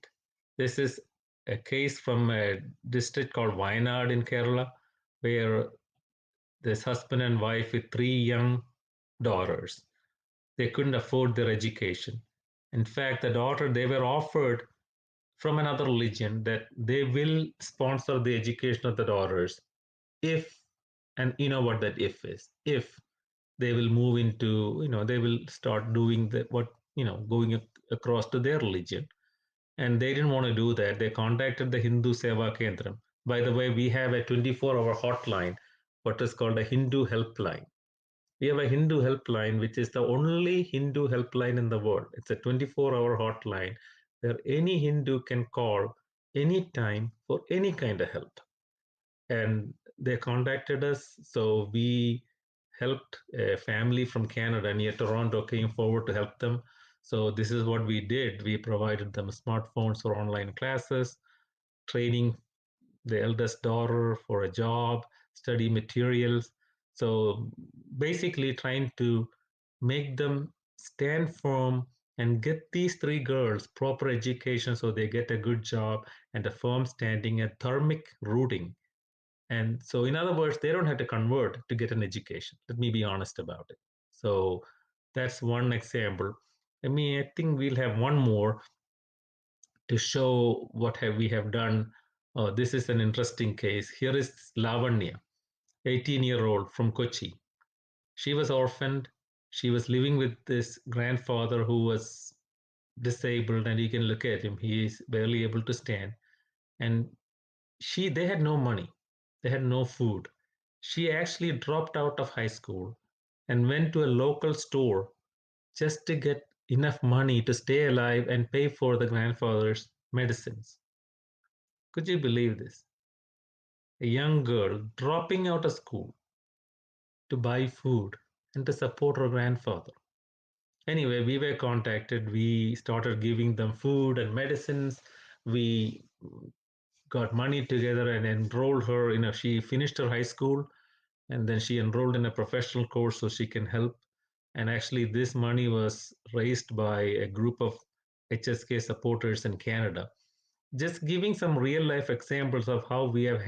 This is a case from a district called Wayanad in Kerala, where this husband and wife with 3 young daughters, they couldn't afford their education. In fact, the daughter, they were offered from another religion that they will sponsor the education of the daughters if, and you know what that if is, if they will move into, they will start doing going across to their religion. And they didn't want to do that. They contacted the Hindu Seva Kendram. By the way, we have a 24-hour hotline, what is called a Hindu helpline. We have a Hindu helpline, which is the only Hindu helpline in the world. It's a 24-hour hotline where any Hindu can call anytime for any kind of help. And they contacted us. So we helped a family from Canada near Toronto, came forward to help them. So this is what we did. We provided them smartphones for online classes, training the eldest daughter for a job, study materials. So basically trying to make them stand firm and get these 3 girls proper education so they get a good job and a firm standing and dharmic rooting. And so in other words, they don't have to convert to get an education. Let me be honest about it. So that's one example. I think we'll have one more to show what we have done. This is an interesting case. Here is Lavanya, 18-year-old from Kochi. She was orphaned. She was living with this grandfather who was disabled, and you can look at him. He is barely able to stand. And they had no money. They had no food. She actually dropped out of high school and went to a local store just to get enough money to stay alive and pay for the grandfather's medicines. Could you believe this? A young girl dropping out of school to buy food and to support her grandfather. Anyway, we were contacted. We started giving them food and medicines. We got money together and enrolled her. She finished her high school and then she enrolled in a professional course so she can help. And actually, this money was raised by a group of HSK supporters in Canada. Just giving some real life examples of how we have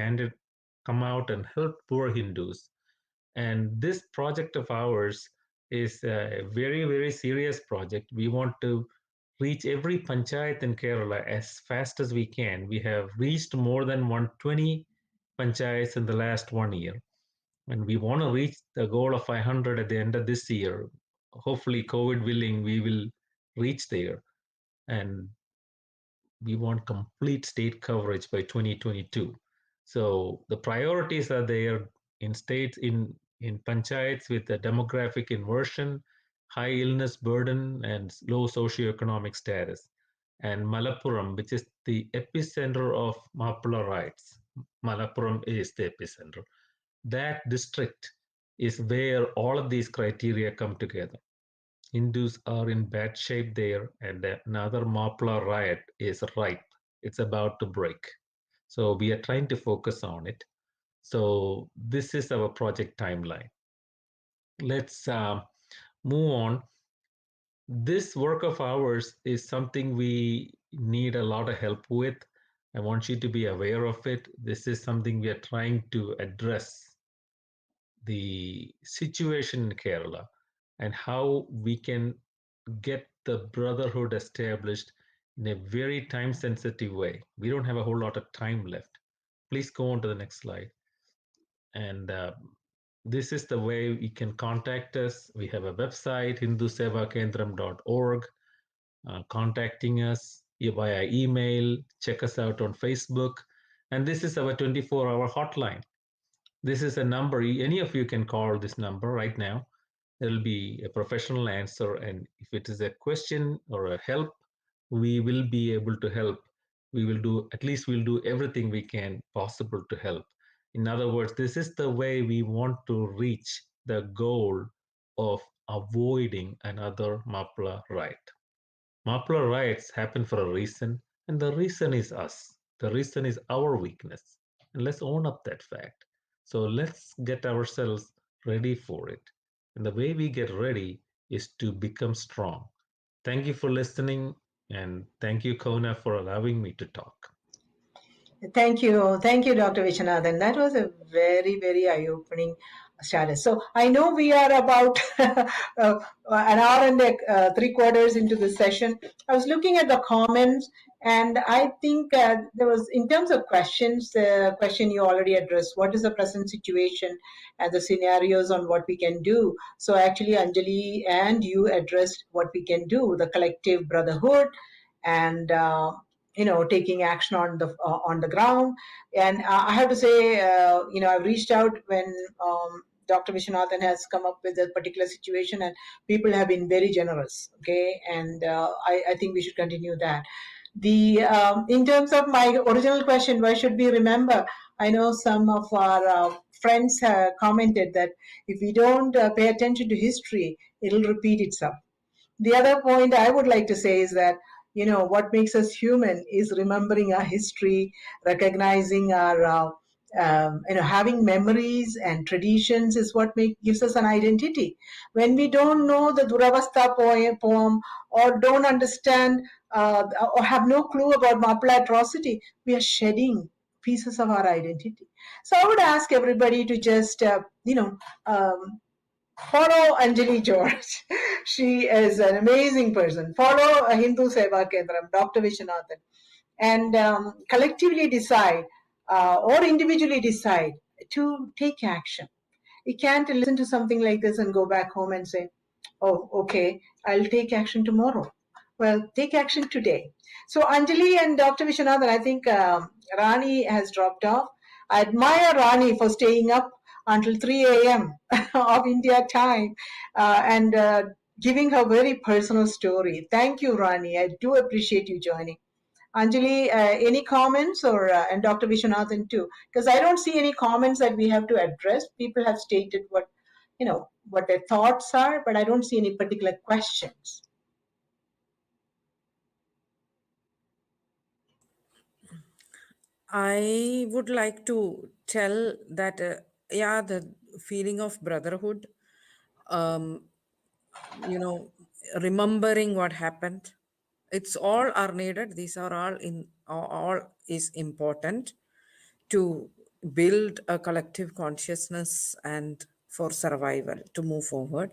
come out and helped poor Hindus. And this project of ours is a very, very serious project. We want to reach every panchayat in Kerala as fast as we can. We have reached more than 120 panchayats in the last 1 year. And we want to reach the goal of 500 at the end of this year. Hopefully, COVID willing, we will reach there. And we want complete state coverage by 2022. So the priorities are there. in states in panchayats with a demographic inversion, high illness burden, and low socioeconomic status. And Malappuram, which is the epicenter of Mappila riots. Malappuram is the epicenter. That district is where all of these criteria come together. Hindus are in bad shape there, and another Mappila riot is ripe. It's about to break. So we are trying to focus on it. So this is our project timeline. Let's move on. This work of ours is something we need a lot of help with. I want you to be aware of it. This is something we are trying to address the situation in Kerala and how we can get the brotherhood established in a very time sensitive way. We don't have a whole lot of time left. Please go on to the next slide. And this is the way you can contact us. We have a website, hindusevakendram.org. Contacting us via email, check us out on Facebook. And this is our 24-hour hotline. This is a number, any of you can call this number right now. There will be a professional answer. And if it is a question or a help, we will be able to help. We will do, at least we'll do everything we can possible to help. In other words, this is the way we want to reach the goal of avoiding another Mappila riot. Mappila riots happen for a reason, and the reason is us. The reason is our weakness. And let's own up that fact. So let's get ourselves ready for it. And the way we get ready is to become strong. Thank you for listening, and thank you, CoHNA, for allowing me to talk. Thank you, Dr. Vishwanathan. That was a very, very eye-opening status. So I know we are about an hour and three quarters into the session. I was looking at the comments, and I think there was, in terms of questions, the question you already addressed: what is the present situation and the scenarios on what we can do? So actually, Anjali and you addressed what we can do: the collective brotherhood, and taking action on the ground. And I have to say, I've reached out when Dr. Vishwanathan has come up with a particular situation, and people have been very generous. Okay, and I think we should continue that. The in terms of my original question, why should we remember? I know some of our friends have commented that if we don't pay attention to history, it'll repeat itself. The other point I would like to say is that, what makes us human is remembering our history, recognizing our, having memories and traditions is what gives us an identity. When we don't know the Duravastha poem or don't understand or have no clue about Mappila Atrocity, we are shedding pieces of our identity. So I would ask everybody to just, follow Anjali George. She is an amazing person. Follow Hindu Seva Kendram, Dr. Vishwanathan, and collectively decide or individually decide to take action. You can't listen to something like this and go back home and say, oh, okay, I'll take action tomorrow. Well, take action today. So Anjali and Dr. Vishwanathan, I think Rani has dropped off. I admire Rani for staying up until 3 a.m. of India time and giving her very personal story. Thank you, Rani. I do appreciate you joining. Anjali, any comments, or and Dr. Vishwanathan too? Because I don't see any comments that we have to address. People have stated what their thoughts are, but I don't see any particular questions. I would like to tell that, the feeling of brotherhood, remembering what happened, it's all are needed. These are all is important to build a collective consciousness and for survival to move forward.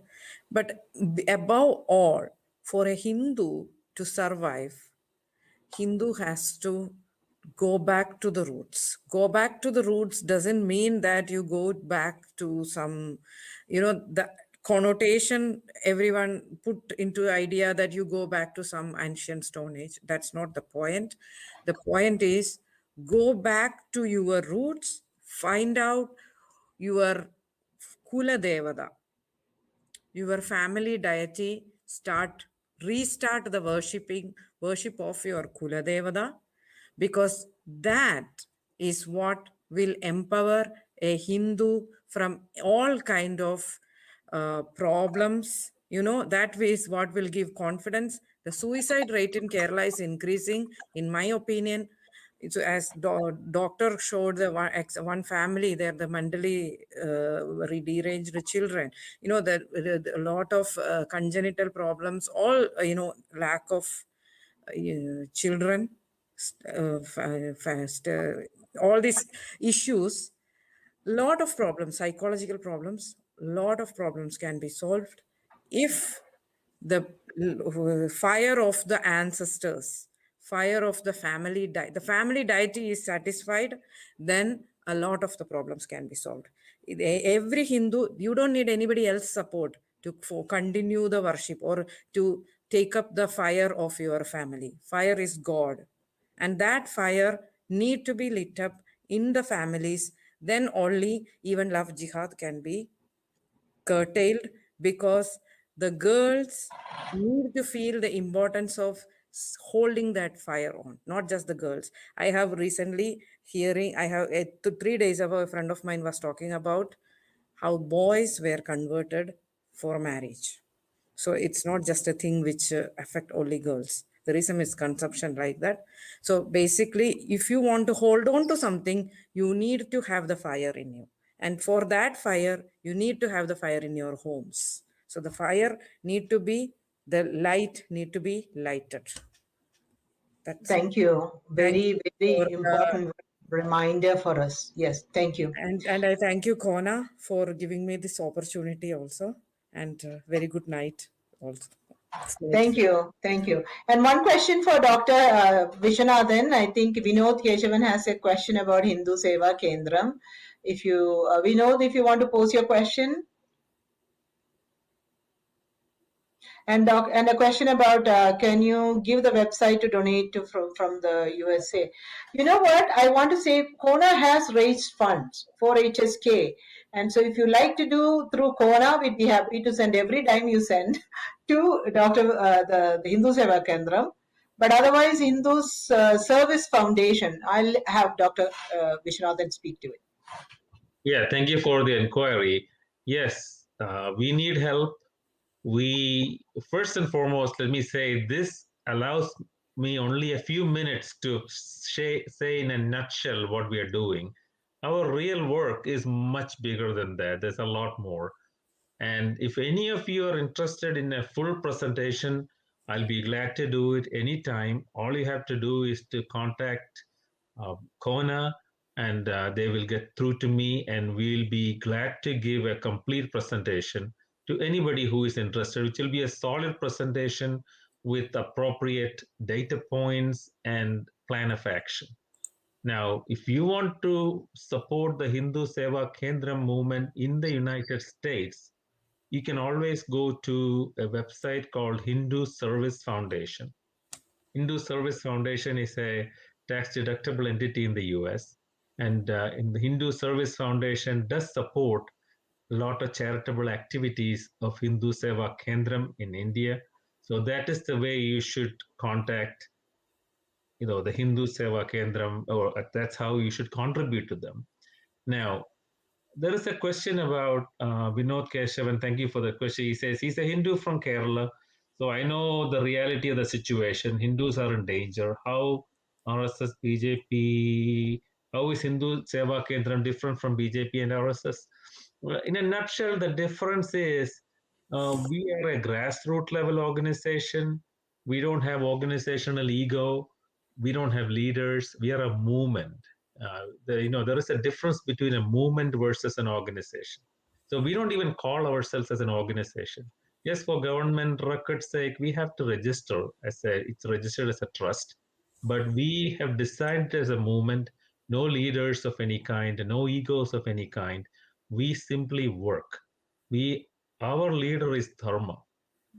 But above all, for a Hindu to survive, Hindu has to go back to the roots. Go back to the roots doesn't mean that you go back to some, the connotation everyone put into idea that you go back to some ancient Stone Age. That's not the point. The point is go back to your roots, find out your Kula Devada, your family deity, restart the worship of your Kula Devada, because that is what will empower a Hindu from all kind of problems. That is what will give confidence. The suicide rate in Kerala is increasing, in my opinion. So as doctor showed the one family there, the mentally deranged children, that a lot of congenital problems, all lack of children, all these issues, lot of problems, psychological problems, lot of problems can be solved if the fire of the ancestors, fire of the the family deity is satisfied, then a lot of the problems can be solved. Every Hindu, you don't need anybody else support to continue the worship or to take up the fire of your family. Fire is God, and that fire need to be lit up in the families. Then only even love jihad can be curtailed, because the girls need to feel the importance of holding that fire on, not just the girls. I have recently hearing, I have 3 days ago, a friend of mine was talking about how boys were converted for marriage. So it's not just a thing which affect only girls. There is a misconception like that. So basically, if you want to hold on to something, you need to have the fire in you. And for that fire, you need to have the fire in your homes. So the fire need to be, the light need to be lighted. That's it. Thank you. Thank Very, you very for important reminder for us. Yes, thank you. and I thank you, CoHNA, for giving me this opportunity also. And very good night also. Thank you. Thank you. And one question for Dr. Vishwanathan. I think Vinod Keshavan has a question about Hindu Seva Kendram. If you, Vinod, if you want to pose your question. And a question about can you give the website to donate to from the USA? You know what? I want to say CoHNA has raised funds for HSK. And so if you like to do through CoHNA, we'd be happy to send every dime you send to the Hindu Seva Kendram. But otherwise, Hindus Service Foundation, I'll have Dr. Vishwanathan speak to it. Yeah, thank you for the inquiry. Yes, we need help. We, first and foremost, let me say this allows me only a few minutes to say in a nutshell what we are doing. Our real work is much bigger than that. There's a lot more. And if any of you are interested in a full presentation, I'll be glad to do it anytime. All you have to do is to contact CoHNA, and they will get through to me, and we'll be glad to give a complete presentation to anybody who is interested, which will be a solid presentation with appropriate data points and plan of action. Now, if you want to support the Hindu Seva Kendram movement in the United States, you can always go to a website called Hindu Service Foundation. Hindu Service Foundation is a tax-deductible entity in the US, and in the Hindu Service Foundation does support a lot of charitable activities of Hindu Seva Kendram in India. So that is the way you should contact, the Hindu Seva Kendram, or that's how you should contribute to them. Now, there is a question about Vinod Keshavan. Thank you for the question. He says he's a Hindu from Kerala. So I know the reality of the situation. Hindus are in danger. How RSS, BJP, how is Hindu Seva Kendram different from BJP and RSS? Well, in a nutshell, the difference is we are a grassroots level organization. We don't have organizational ego. We don't have leaders. We are a movement. There is a difference between a movement versus an organization. So we don't even call ourselves as an organization. Yes, for government record's sake, we have to register it's registered as a trust, but we have decided as a movement, no leaders of any kind, no egos of any kind. We simply work. Our leader is Dharma.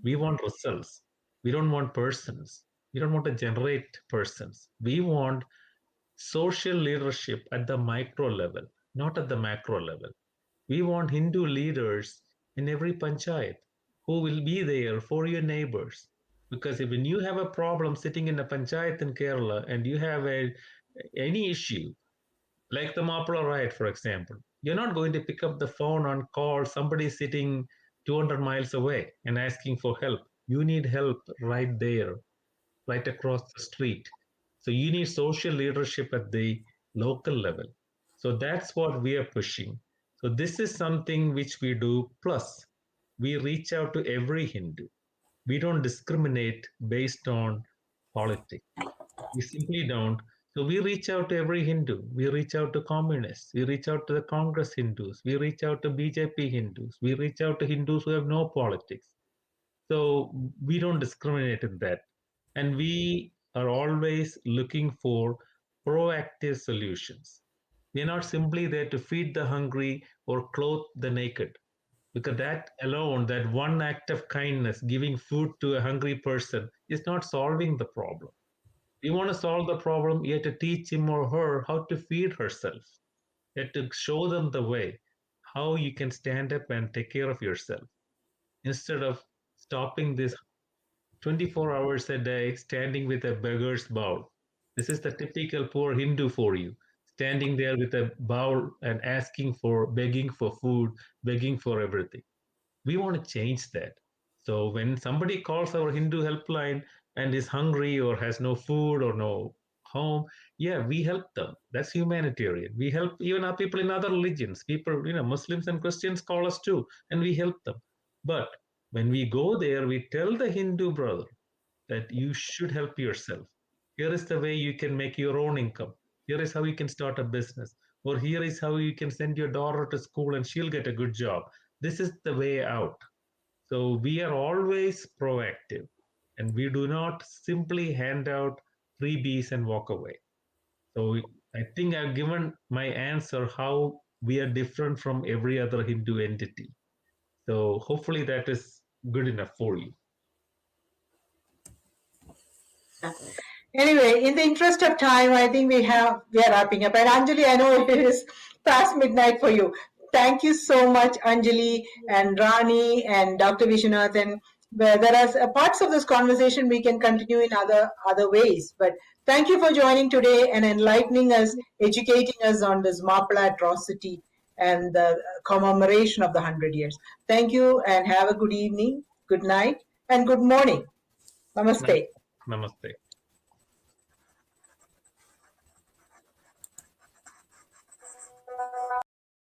We want results. We don't want persons. We don't want to generate persons. We want social leadership at the micro level, not at the macro level. We want Hindu leaders in every panchayat who will be there for your neighbors. Because when you have a problem sitting in a panchayat in Kerala and you have any issue, like the Mappila riot, for example, you're not going to pick up the phone and call somebody sitting 200 miles away and asking for help. You need help right there, right across the street. So you need social leadership at the local level. So that's what we are pushing. So this is something which we do. Plus, we reach out to every Hindu. We don't discriminate based on politics. We simply don't. So we reach out to every Hindu. We reach out to communists. We reach out to the Congress Hindus. We reach out to BJP Hindus. We reach out to Hindus who have no politics. So we don't discriminate in that. And we are always looking for proactive solutions. We're not simply there to feed the hungry or clothe the naked, because that alone, that one act of kindness, giving food to a hungry person, is not solving the problem. We want to solve the problem, yet to teach him or her how to feed herself, yet to show them the way, how you can stand up and take care of yourself, instead of stopping this 24 hours a day standing with a beggar's bowl. This is the typical poor Hindu for you, standing there with a bowl and begging for food, begging for everything. We want to change that. So when somebody calls our Hindu helpline and is hungry or has no food or no home, yeah, we help them. That's humanitarian. We help even our people in other religions. People, Muslims and Christians call us too, and we help them. But when we go there, we tell the Hindu brother that you should help yourself. Here is the way you can make your own income. Here is how you can start a business. Or here is how you can send your daughter to school and she'll get a good job. This is the way out. So we are always proactive, and we do not simply hand out freebies and walk away. So I think I've given my answer how we are different from every other Hindu entity. So hopefully that is good enough for you. Anyway, in the interest of time, I think we are wrapping up. And Anjali, I know it is past midnight for you. Thank you so much, Anjali and Rani and Dr. Vishwanath. And there are parts of this conversation we can continue in other ways. But thank you for joining today and enlightening us, educating us on this Mappila atrocity and the commemoration of the 100 years. Thank you and have a good evening, good night, and good morning. Namaste. Namaste.